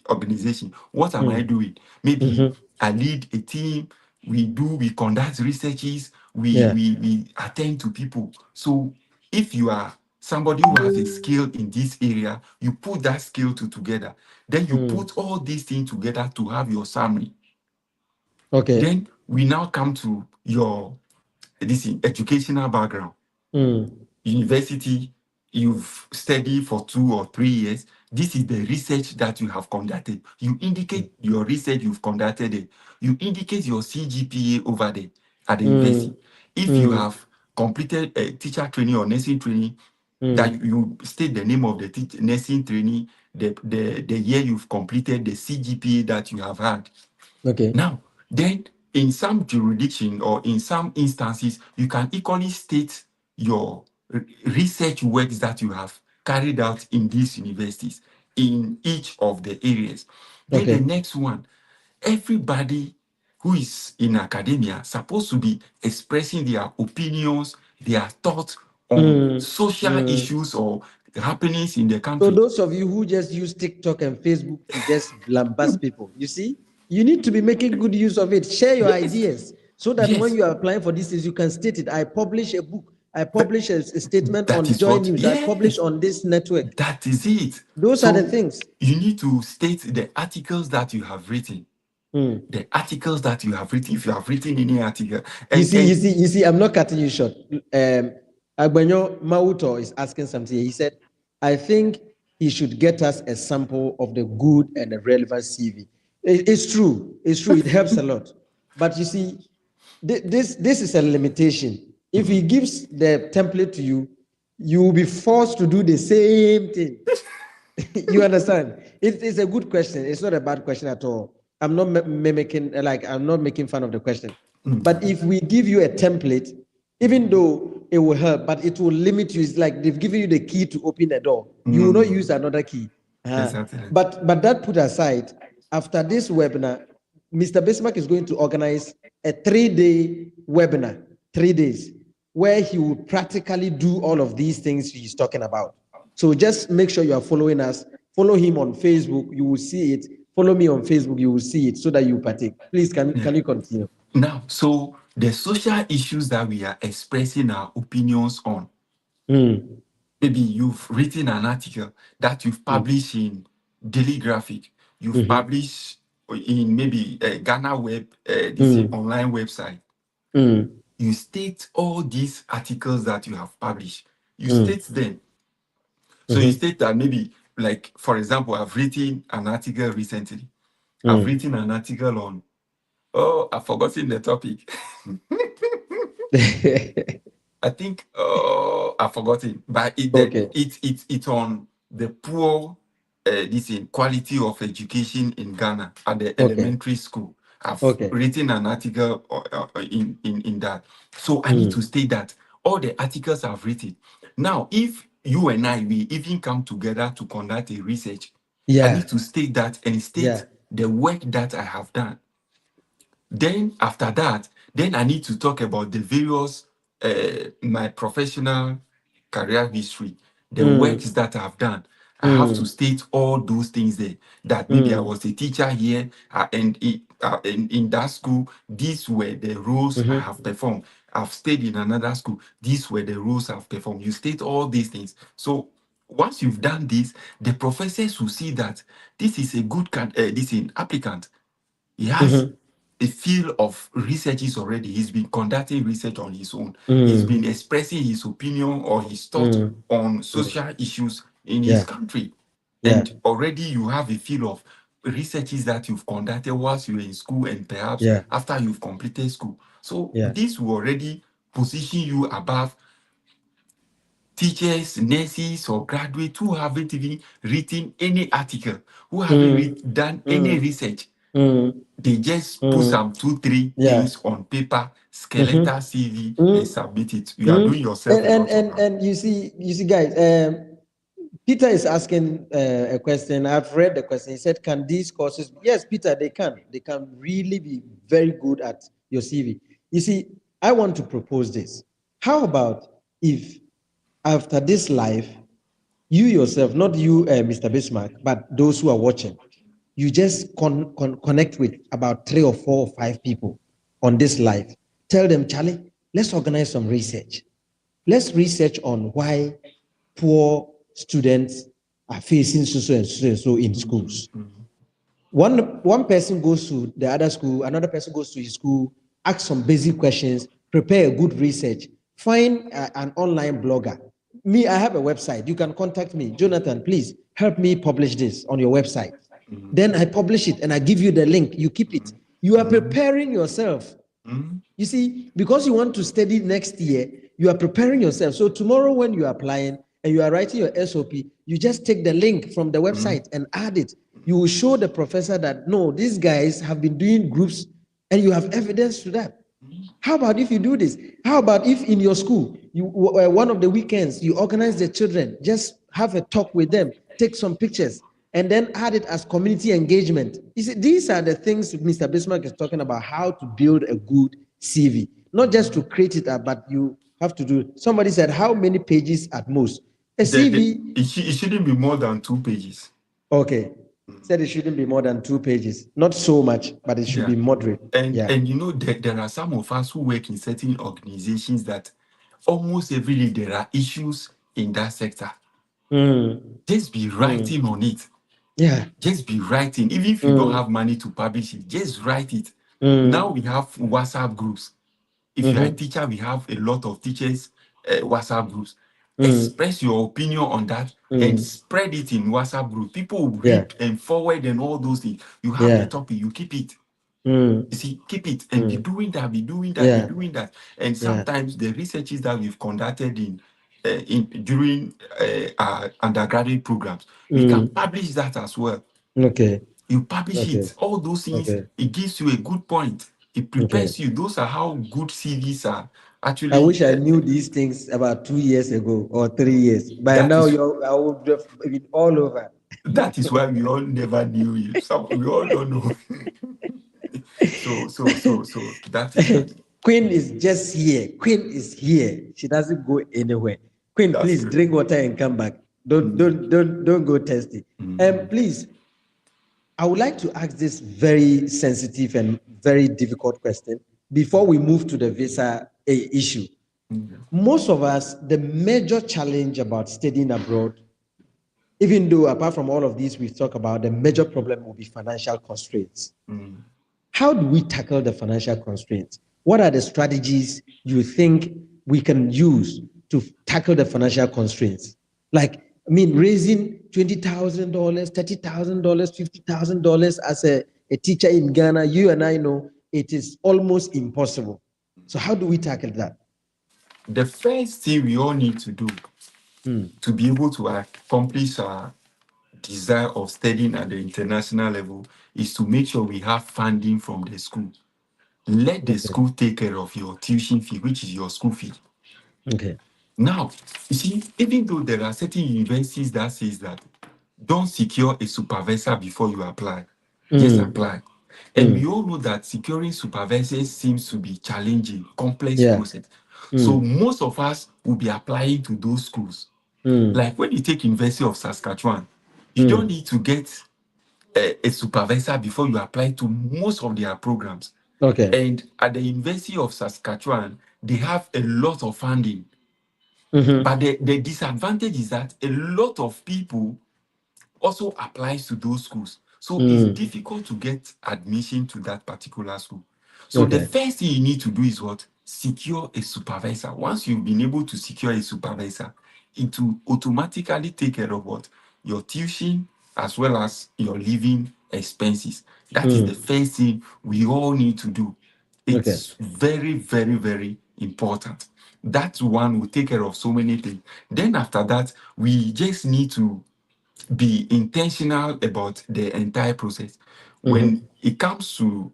organization. What am I doing? Maybe I lead a team. We conduct researches. We attend to people. So if you are somebody who has a skill in this area, you put that skill together. Then you put all these things together to have your summary. Then we now come to your educational background. University, you've studied for 2 or 3 years. This is the research that you have conducted. You indicate your research you've conducted it. You indicate your CGPA over there at the university. If you have completed a teacher training or nursing training, that you state the name of the nursing training, the year you've completed, the CGPA that you have had. Now, then in some jurisdiction or in some instances, you can equally state your research works that you have carried out in these universities in each of the areas. Then the next one, everybody who is in academia supposed to be expressing their opinions, their thoughts on social issues or happenings in the country. So those of you who just use TikTok and Facebook to just lambast people, you see, you need to be making good use of it. Share your ideas so that when you are applying for these things, you can state it. I publish a book. I publish a statement on Joy News. I publish on this network. That is it. Those are the things. You need to state the articles that you have written. The articles that you have written, if you have written any article. And, you see, I'm not cutting you short. Agbanyo Mauto is asking something. He said, I think he should get us a sample of the good and the relevant CV. It's true. It's true. It helps a lot. But you see, this is a limitation. If he gives the template to you, you will be forced to do the same thing. You understand? It's a good question. It's not a bad question at all. I'm not I'm not making fun of the question. But if we give you a template, even though it will help, but it will limit you. It's like they've given you the key to open the door. You will not use another key. But that put aside, after this webinar, Mr. Bismarck is going to organize a 3-day webinar, 3 days, where he will practically do all of these things he's talking about. So just make sure you are following us. Follow him on Facebook. You will see it. Follow me on Facebook. You will see it so that you partake. Please, can you continue? Now, so the social issues that we are expressing our opinions on. Maybe you've written an article that you've published in Daily Graphic. You've published in maybe Ghana Web, this online website. You state all these articles that you have published. You state them. So you state that maybe, like, for example, I've written an article recently. I've written an article on, I've forgotten the topic. I think I've forgotten, but it's on the poor this quality of education in Ghana at the elementary school. I've written an article in that. So I need to state that all the articles I've written. Now, if you and I, we even come together to conduct a research, I need to state that and state the work that I have done. Then after that, then I need to talk about the various, my professional career history, the works that I've done. I have to state all those things there. That maybe I was a teacher here, and in that school, these were the roles I have performed. I've stayed in another school. These were the roles I've performed. You state all these things. So once you've done this, the professors will see that this is a good applicant. He has a field of researches already. He's been conducting research on his own. He's been expressing his opinion or his thought on social issues in his country. And already you have a field of researches that you've conducted whilst you were in school and perhaps after you've completed school. So this will already position you above teachers, nurses, or graduates who haven't even written any article, who haven't done any research. They just put some 2-3 things on paper, skeletal CV, and submit it. You are doing yourself. And you see, guys. Peter is asking a question. I've read the question. He said, "Can these courses?" Yes, Peter, they can. They can really be very good at your CV. You see, I want to propose this. How about if after this live, you yourself, not you, Mr. Bismarck, but those who are watching, you just connect with about 3 or 4 or 5 people on this live. Tell them, Charlie, let's organize some research. Let's research on why poor students are facing so and so in schools. One person goes to the other school, another person goes to his school, ask some basic questions, prepare a good research, find an online blogger. Me, I have a website. You can contact me. Jonathan, please help me publish this on your website. Then I publish it and I give you the link. You keep it. You are preparing yourself. You see, because you want to study next year, you are preparing yourself. So tomorrow when you are applying and you are writing your SOP, you just take the link from the website and add it. You will show the professor that, no, these guys have been doing groups and you have evidence to that. How about if you do this? How about if in your school, one of the weekends, you organize the children, just have a talk with them, take some pictures, and then add it as community engagement. You see, these are the things Mr. Bismarck is talking about, how to build a good CV. Not just to create it, but you have to do. Somebody said, how many pages at most? A CV. It shouldn't be more than 2 pages. Okay. Said it shouldn't be more than 2 pages. Not so much, but it should be moderate. And you know, there are some of us who work in certain organizations that almost every day there are issues in that sector. Just be writing on it. Yeah. Just be writing. Even if you don't have money to publish it, just write it. Now we have WhatsApp groups. If you are a teacher, we have a lot of teachers WhatsApp groups. Express your opinion on that and spread it in WhatsApp group. People will read and forward and all those things. You have the topic, you keep it. You see, keep it and be doing that, be doing that. And sometimes the researches that we've conducted during our undergraduate programs, we can publish that as well. Okay. You publish it. All those things, it gives you a good point. It prepares you. Those are how good CVs are. Actually, I wish I knew these things about 2 years ago or 3 years. By now, I would have been all over. That is why we all never knew you. We all don't know. So that is that. Queen is just here. Queen is here. She doesn't go anywhere. Queen, please drink water and come back. Don't go thirsty. Please, I would like to ask this very sensitive and very difficult question before we move to the visa issue. Most of us, the major challenge about studying abroad, even though apart from all of these we've talked about, the major problem will be financial constraints. How do we tackle the financial constraints? What are the strategies you think we can use to tackle the financial constraints? Like, I mean, raising $20,000, $30,000, $50,000 as a teacher in Ghana, you and I know it is almost impossible. So how do we tackle that? The first thing we all need to do to be able to accomplish our desire of studying at the international level is to make sure we have funding from the school. Let the school take care of your tuition fee, which is your school fee. Okay. Now, you see, even though there are certain universities that says that don't secure a supervisor before you apply, just apply. And we all know that securing supervisors seems to be challenging, complex process. So most of us will be applying to those schools. Like when you take University of Saskatchewan, you don't need to get a supervisor before you apply to most of their programs. Okay. And at the University of Saskatchewan, they have a lot of funding. But the disadvantage is that a lot of people also applies to those schools. So it's difficult to get admission to that particular school. So the first thing you need to do is what? Secure a supervisor. Once you've been able to secure a supervisor, it will automatically take care of what? Your tuition as well as your living expenses. That is the first thing we all need to do. It's very, very, very important. That one will take care of so many things. Then after that, we just need to be intentional about the entire process. When it comes to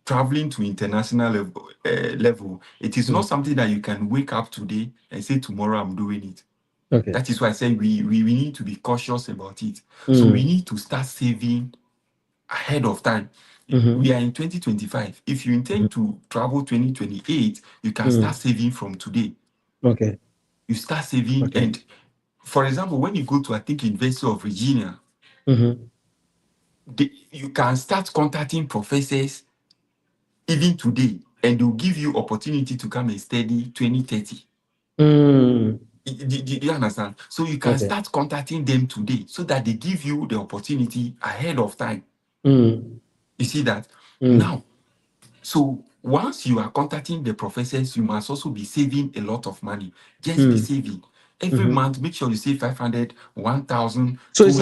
traveling to international level, it is not something that you can wake up today and say, tomorrow I'm doing it. Okay. That is why I say we need to be cautious about it. So we need to start saving ahead of time. We are in 2025. If you intend to travel 2028, you can start saving from today. Okay. You start saving, and for example, when you go to, I think, University of Virginia, you can start contacting professors even today, and they'll give you opportunity to come and study 2030. Do you understand? So you can start contacting them today so that they give you the opportunity ahead of time. You see that? Now, so once you are contacting the professors, you must also be saving a lot of money. Just be saving. Every month, make sure you save 500, 1,000. So it's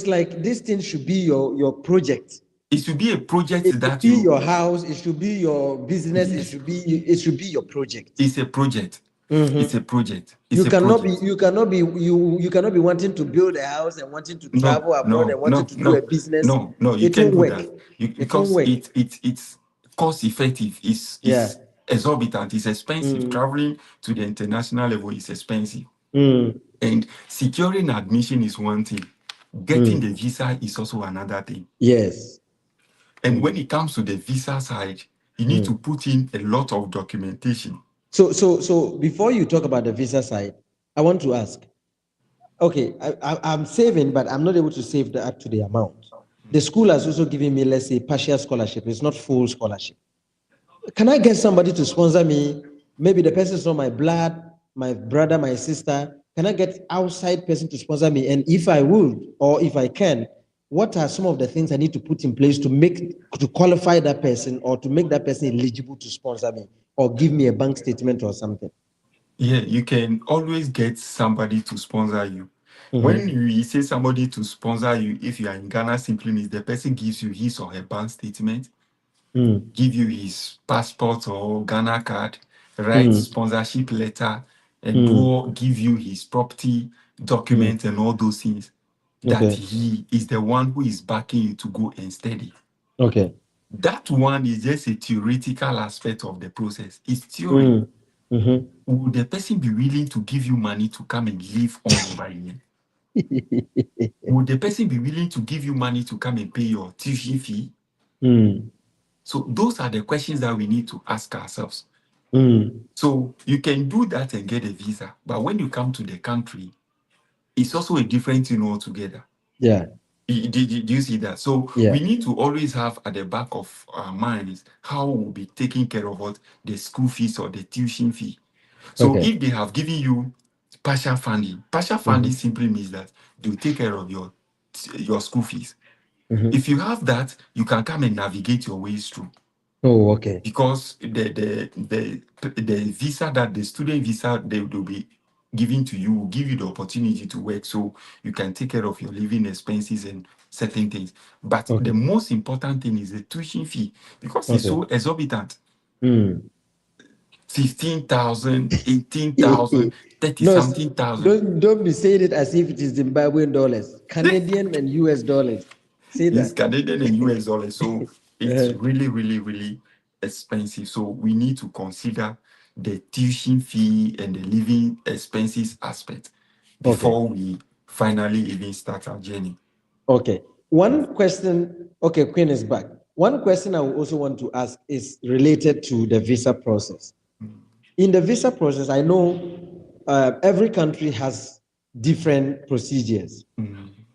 like this thing should be your project. It should be a project. It should be your house. It should be your business. Yes. It should be your project. It's a project. It's a project. You cannot be wanting to build a house and wanting to travel abroad and wanting to do a business. No, you can't do that. Because it's cost effective. It's exorbitant. It's expensive. Traveling to the international level is expensive. And securing admission is one thing. Getting the visa is also another thing. Yes. And when it comes to the visa side, you need to put in a lot of documentation. So before you talk about the visa side, I want to ask, okay, I'm saving, but I'm not able to save up to the amount. The school has also given me, let's say, partial scholarship. It's not full scholarship. Can I get somebody to sponsor me? Maybe the person is not my blood, my brother, my sister. Can I get outside person to sponsor me? And if I would, or if I can, what are some of the things I need to put in place to qualify that person or to make that person eligible to sponsor me or give me a bank statement or something? Yeah, you can always get somebody to sponsor you. When you say somebody to sponsor you, if you are in Ghana, simply means the person gives you his or her bank statement, give you his passport or Ghana card, write sponsorship letter, and give you his property document and all those things. That he is the one who is backing you to go and study. Okay. That one is just a theoretical aspect of the process. It's theory. Would the person be willing to give you money to come and live all over here? Would the person be willing to give you money to come and pay your tuition fee? So those are the questions that we need to ask ourselves. So you can do that and get a visa, but when you come to the country, it's also a different thing altogether. Yeah. Did you see that? So we need to always have at the back of our minds how we'll be taking care of what the school fees or the tuition fee. So if they have given you partial funding simply means that they'll take care of your school fees. If you have that, you can come and navigate your ways through. Oh, okay. Because the visa, that the student visa they will be giving to you, will give you the opportunity to work so you can take care of your living expenses and certain things. But the most important thing is the tuition fee, because it's so exorbitant. 15,000, 18,000, 30-something thousand. Don't be saying it as if it is Zimbabwean dollars, Canadian and US dollars. Say that. It's Canadian and US dollars. So it's really, really, really expensive. So we need to consider the tuition fee and the living expenses aspect before we finally even start our journey. Okay. One question, okay, Queen is back. One question I also want to ask is related to the visa process. In the visa process, I know every country has different procedures,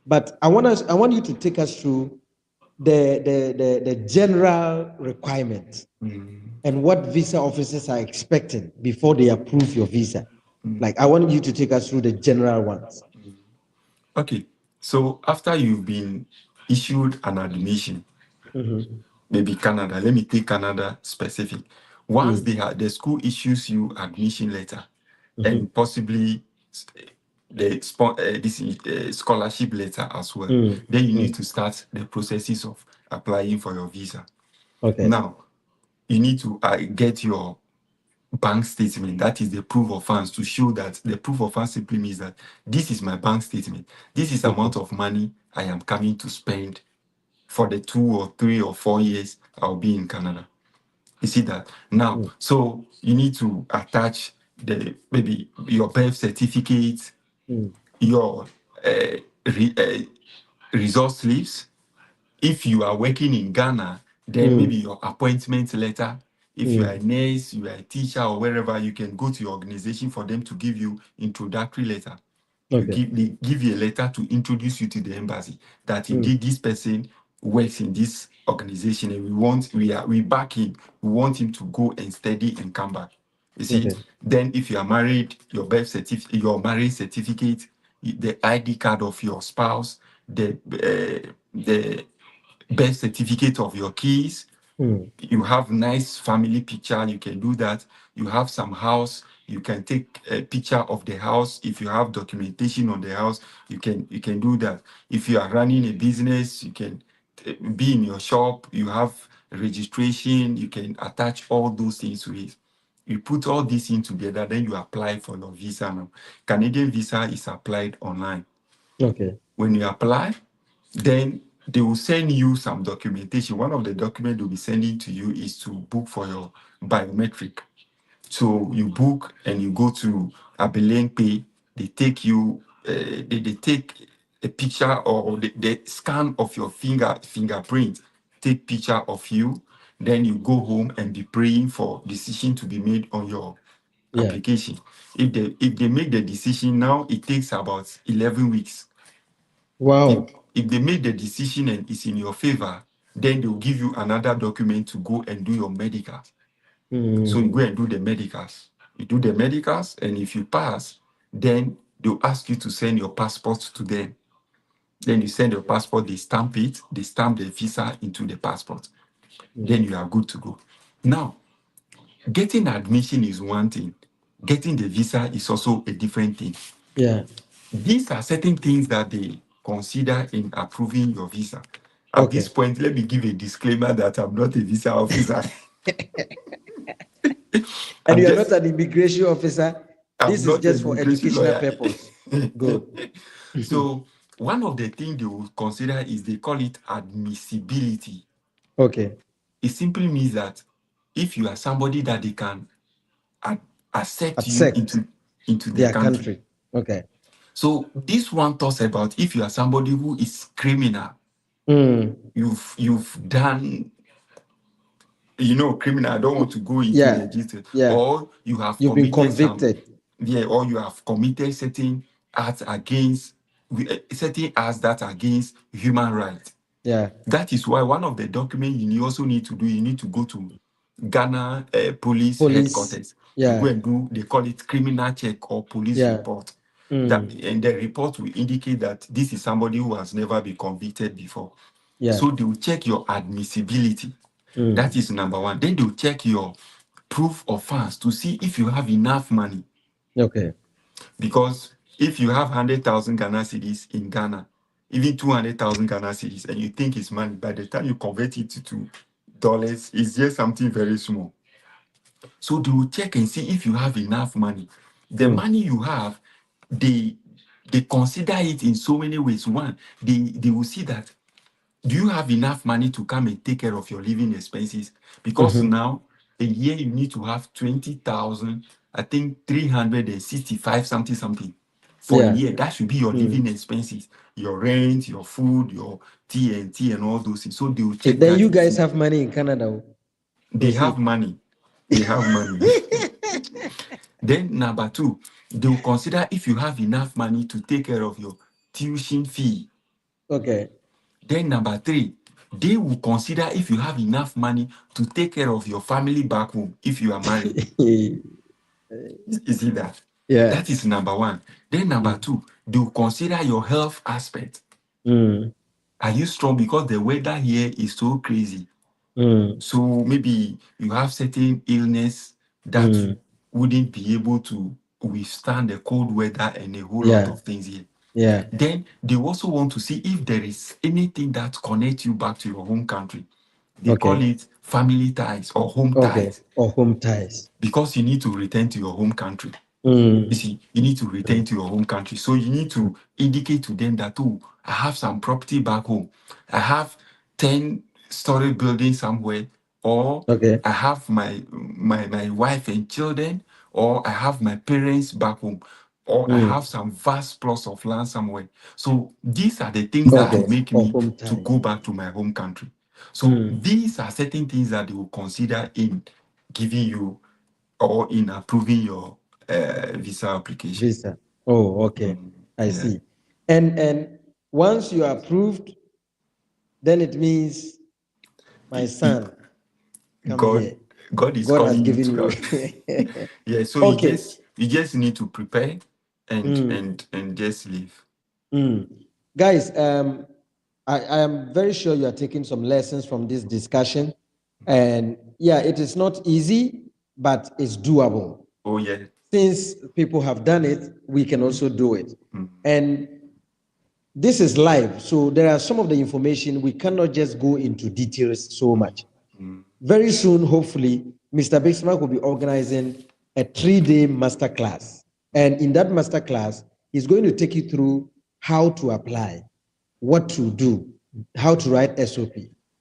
but I want you to take us through the general requirement and what visa officers are expecting before they approve your visa. Like, I want you to take us through the general ones. Okay, so after you've been issued an admission, maybe Canada, let me take Canada specific. Once the school issues you admission letter and possibly the scholarship letter as well, then you need to start the processes of applying for your visa. Now, you need to get your bank statement, that is the proof of funds, to show that the proof of funds simply means that this is my bank statement. This is the amount of money I am coming to spend for the 2 or 3 or 4 years I'll be in Canada. You see that? Now, so you need to attach maybe your birth certificate, your resource slips. If you are working in Ghana, then maybe your appointment letter. If you are a nurse, you are a teacher, or wherever, you can go to your organization for them to give you introductory letter. They give you a letter to introduce you to the embassy that indeed this person works in this organization, and we back him. We want him to go and study and come back. You see, then if you are married, your birth certificate, your marriage certificate, the ID card of your spouse, the birth certificate of your kids. You have nice family picture, you can do that. You have some house, you can take a picture of the house. If you have documentation on the house, you can do that. If you are running a business, you can be in your shop, you have registration, you can attach all those things to it. You put all these in together, then you apply for your visa now. Canadian visa is applied online. When you apply, then they will send you some documentation. One of the documents they'll be sending to you is to book for your biometric. So you book and you go to Abeleng Pay. They take you, they take a picture or the scan of your fingerprint, take picture of you. Then you go home and be praying for decision to be made on your application. If they make the decision now, it takes about 11 weeks. Wow. If they make the decision and it's in your favor, then they'll give you another document to go and do your medical. So you go and do the medicals. You do the medicals, and if you pass, then they'll ask you to send your passport to them. Then you send your passport, they stamp it, they stamp the visa into the passport. Then you are good to go. Now, getting admission is one thing. Getting the visa is also a different thing. Yeah. These are certain things that they consider in approving your visa. At this point, let me give a disclaimer that I'm not a visa officer. And you are not an immigration officer. This is just for educational lawyer. Purpose. Good. So one of the things they will consider is they call it admissibility. Okay. It simply means that if you are somebody that they can accept you into their country. Okay. So this one talks about if you are somebody who is criminal, you've done, criminal. I don't want to go into the details. Or you've been convicted. Or you have committed certain acts against certain acts that are against human rights. Yeah. That is why one of the documents you also need to do, you need to go to Ghana police headquarters. Yeah. You go and do, they call it criminal check or police report. And the report will indicate that this is somebody who has never been convicted before. Yeah. So they will check your admissibility. That is number one. Then they will check your proof of funds to see if you have enough money. Okay. Because if you have 100,000 Ghana cedis in Ghana, even 200,000 Ghana cedis, and you think it's money, by the time you convert it to dollars, it's just something very small. So they will check and see if you have enough money. The money you have, they consider it in so many ways. One, they will see that, do you have enough money to come and take care of your living expenses? Because now, a year you need to have 20,000, I think 365 something for a year. That should be your living expenses, your rent, your food, your TNT, and all those things. So they will check. Then you guys have money in Canada. They have money. They have money. Then number two, they will consider if you have enough money to take care of your tuition fee. Okay. Then number three, they will consider if you have enough money to take care of your family back home if you are married. You see that? Yeah. That is number one. Then number two, they will consider your health aspect. Are you strong? Because the weather here is so crazy. So maybe you have certain illness that wouldn't be able to withstand the cold weather and a whole lot of things here. Yeah. Then they also want to see if there is anything that connects you back to your home country. They call it family ties or home ties. Or home ties. Because you need to return to your home country. You see, you need to return to your home country. So you need to indicate to them that, oh, I have some property back home. I have 10-story building somewhere, or I have my wife and children, or I have my parents back home, or I have some vast plots of land somewhere. So these are the things that will make me to go back to my home country. So these are certain things that they will consider in giving you or in approving your visa application. Oh, okay. I see. And once you are approved, then it means, my son, God is calling you to come. Yeah, so you just need to prepare and just leave. Guys, I am very sure you are taking some lessons from this discussion. And yeah, it is not easy, but it's doable. Oh, yeah. Since people have done it, we can also do it. And this is live, so there are some of the information we cannot just go into details so much. Very soon, hopefully, Mr. Bixmark will be organizing a 3-day masterclass. And in that masterclass, he's going to take you through how to apply, what to do, how to write SOP,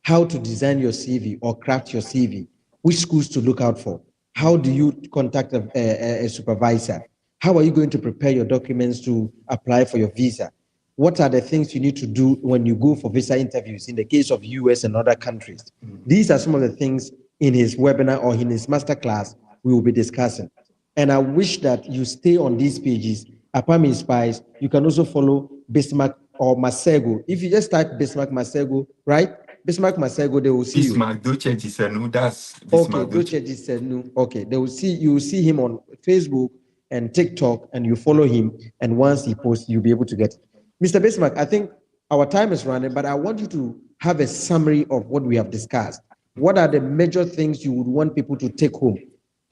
how to design your CV or craft your CV, which schools to look out for, how do you contact a supervisor, how are you going to prepare your documents to apply for your visa, what are the things you need to do when you go for visa interviews in the case of US and other countries. These are some of the things in his webinar or in his masterclass we will be discussing. And I wish that you stay on these pages. APAM Inspires. You can also follow Bismarck or Masego. If you just type Bismarck Masego, right? Bismarck Masego, they will see Bismarck Doche Gisenu, that's Okay, Bismarck Doche Doche. Gisenu. Okay, they will see you will see him on Facebook and TikTok, and you follow him. And once he posts, you'll be able to get it. Mr. Bismarck, I think our time is running, but I want you to have a summary of what we have discussed. What are the major things you would want people to take home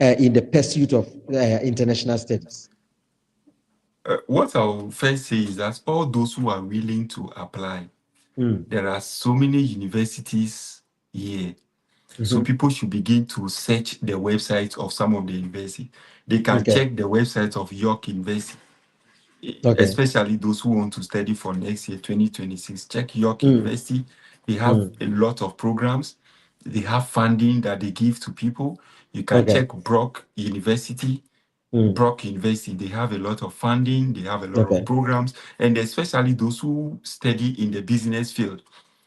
in the pursuit of international studies? What I will first say is that all those who are willing to apply, there are so many universities here. So people should begin to search the website of some of the universities. They can check the website of York University, especially those who want to study for next year, 2026. Check York University. They have a lot of programs. They have funding that they give to people. You can check Brock University. Brock University, they have a lot of funding, they have a lot of programs, and especially those who study in the business field.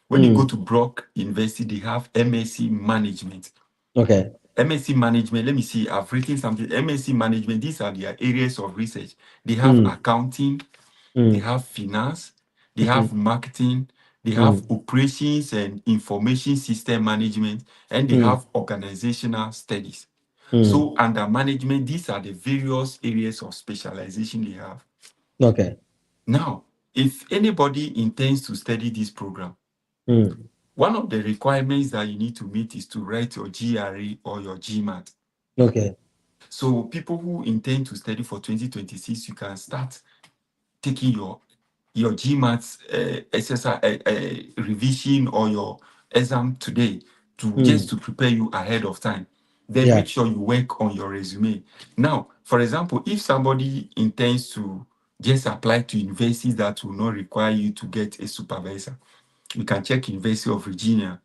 When you go to Brock University, they have MSc Management. MSc Management, let me see, I've written something. MSc Management, these are their areas of research. They have accounting, they have finance, they have marketing, they have operations and information system management, and they have organizational studies. So under management, these are the various areas of specialization they have. Now, if anybody intends to study this program, one of the requirements that you need to meet is to write your GRE or your GMAT. So people who intend to study for 2026, you can start taking your GMAT exercise revision or your exam today just to prepare you ahead of time. Then make sure you work on your resume. Now, for example, if somebody intends to just apply to universities that will not require you to get a supervisor, you can check University of Virginia.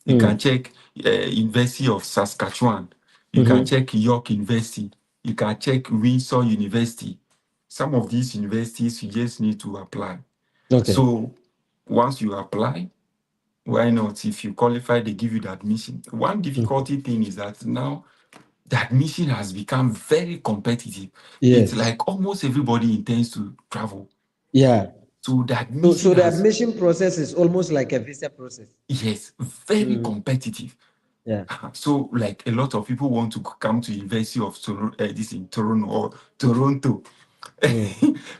You can check University of Saskatchewan. You can check York University. You can check Windsor University. Some of these universities, you just need to apply. So once you apply, why not? If you qualify, they give you the admission. One difficulty thing is that now the admission has become very competitive. It's like almost everybody intends to travel. So the admission, so the admission process is almost like a visa process. Yes, very competitive. So like a lot of people want to come to University of this in Toronto or Toronto.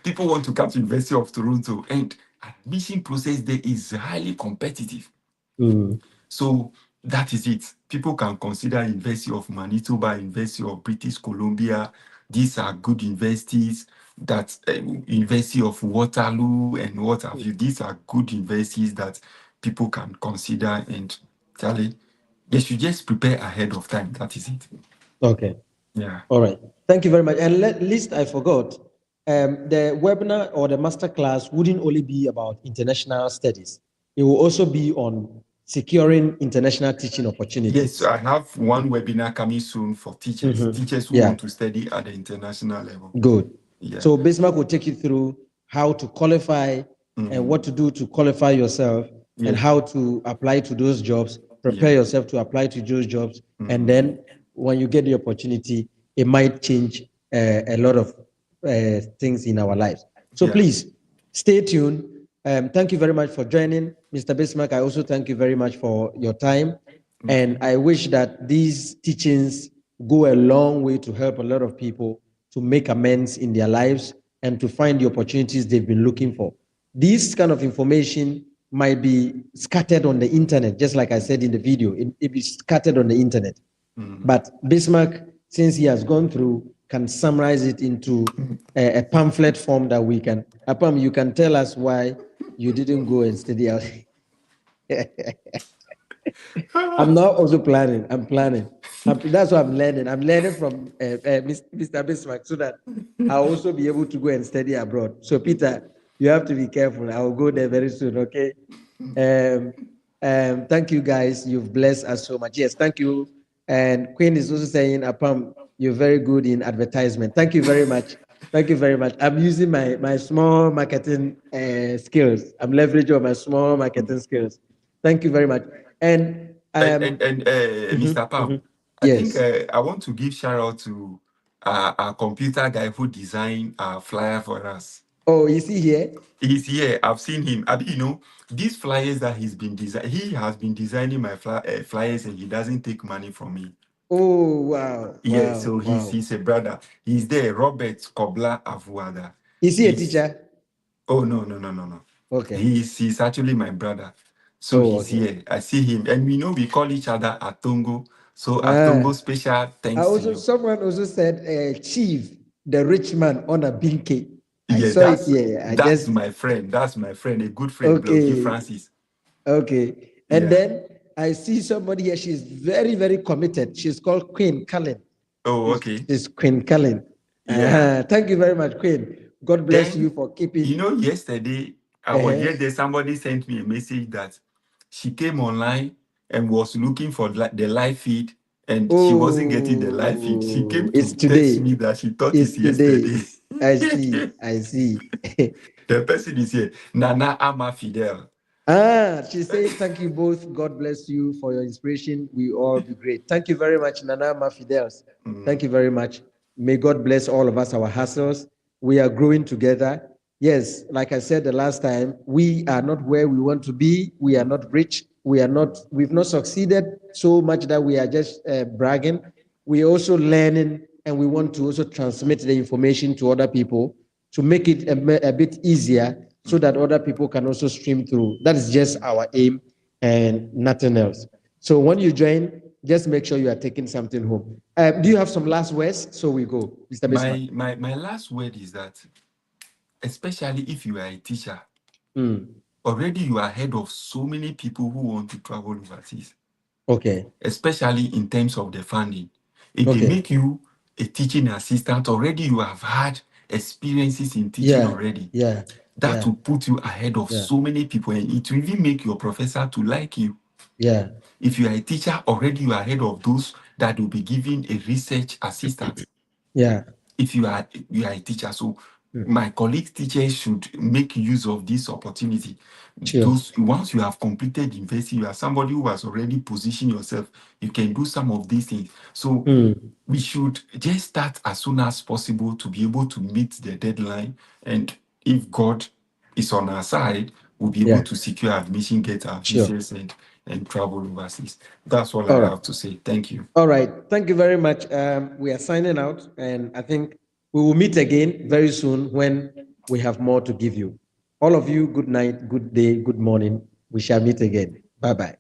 People want to come to University of Toronto, and admission process there is highly competitive. So that is it. People can consider University of Manitoba, University of British Columbia. These are good universities. That University of Waterloo and what have you. These are good universities that people can consider, and Charlie, they should just prepare ahead of time. That is it. Yeah. All right. Thank you very much. And least I forgot, the webinar or the masterclass wouldn't only be about international studies. It will also be on securing international teaching opportunities. Yes, I have one webinar coming soon for teachers, teachers who want to study at the international level. Good. So Bismarck will take you through how to qualify and what to do to qualify yourself and how to apply to those jobs, prepare yourself to apply to those jobs. And then when you get the opportunity, it might change a lot of things in our lives. So please stay tuned. Thank you very much for joining. Mr. Bismarck, I also thank you very much for your time. And I wish that these teachings go a long way to help a lot of people to make amends in their lives and to find the opportunities they've been looking for. This kind of information might be scattered on the internet, just like I said in the video. It is scattered on the internet. But Bismarck, since he has gone through, can summarize it into a pamphlet form that we can. Apam, you can tell us why you didn't go and study out. I'm not also planning. I'm planning. That's what I'm learning. I'm learning from Mr. Bismarck so that I'll also be able to go and study abroad. So, Peter, you have to be careful. I will go there very soon, okay? Thank you, guys. You've blessed us so much. Yes, thank you. And Queen is also saying, Apam, you're very good in advertisement. Thank you very much. Thank you very much. I'm using my small marketing skills. I'm leveraging on my small marketing skills. Thank you very much. And Mr. Pam, I think yes. I want to give shout out to our computer guy who designed our flyer for us. Oh, is he here? He's here. I've seen him. You know, these flyers that he has been designing my flyers, and he doesn't take money from me. Oh, wow. Yeah, Wow. so Wow. he's a brother. He's there, Robert Kobla Avuada. Is he a teacher? Oh, no. Okay. He's actually my brother. So he's here. I see him. And we call each other Atongo. So Atongo special thanks to you. Someone also said Chief, the rich man on a binky. Yeah, I saw it here. That's my friend. That's my friend, a good friend, Okay. Blocky Francis. Okay. And then I see somebody here. She's very, very committed. She's called Queen Cullen. Oh, okay. She's Queen Cullen. Yeah. Thank you very much, Queen. God bless you for keeping. You know, yesterday I was yesterday somebody sent me a message that she came online and was looking for the live feed, and she wasn't getting the live feed. She came to text me that she thought it's yesterday. I see. The person is here, Nana Ama Fidel. She's saying thank you both. God bless you for your inspiration. We all be great. Thank you very much, Nana Ama Fidels. Thank you very much. May God bless all of us, our hustles. We are growing together. Yes, like I said the last time, we are not where we want to be. We are not rich. We've not succeeded so much that we are just bragging. We're also learning, and we want to also transmit the information to other people to make it a bit easier so that other people can also stream through. That is just our aim and nothing else. So when you join, just make sure you are taking something home. Do you have some last words? So we go, Mr. Bismarck. My last word is that, especially if you are a teacher, already you are ahead of so many people who want to travel overseas. Okay. Especially in terms of the funding. If they make you a teaching assistant, already you have had experiences in teaching already. That will put you ahead of so many people, and it will even make your professor to like you. If you are a teacher, already you are ahead of those that will be given a research assistant. If you are a teacher, so my colleagues teachers should make use of this opportunity. Once you have completed university, you are somebody who has already positioned yourself. You can do some of these things. So we should just start as soon as possible to be able to meet the deadline. And if God is on our side, we'll be able to secure admission, get our visas, and travel overseas. That's all I have to say. Thank you. All right. Thank you very much. We are signing out, and I think we will meet again very soon when we have more to give you. All of you, good night, good day, good morning. We shall meet again. Bye-bye.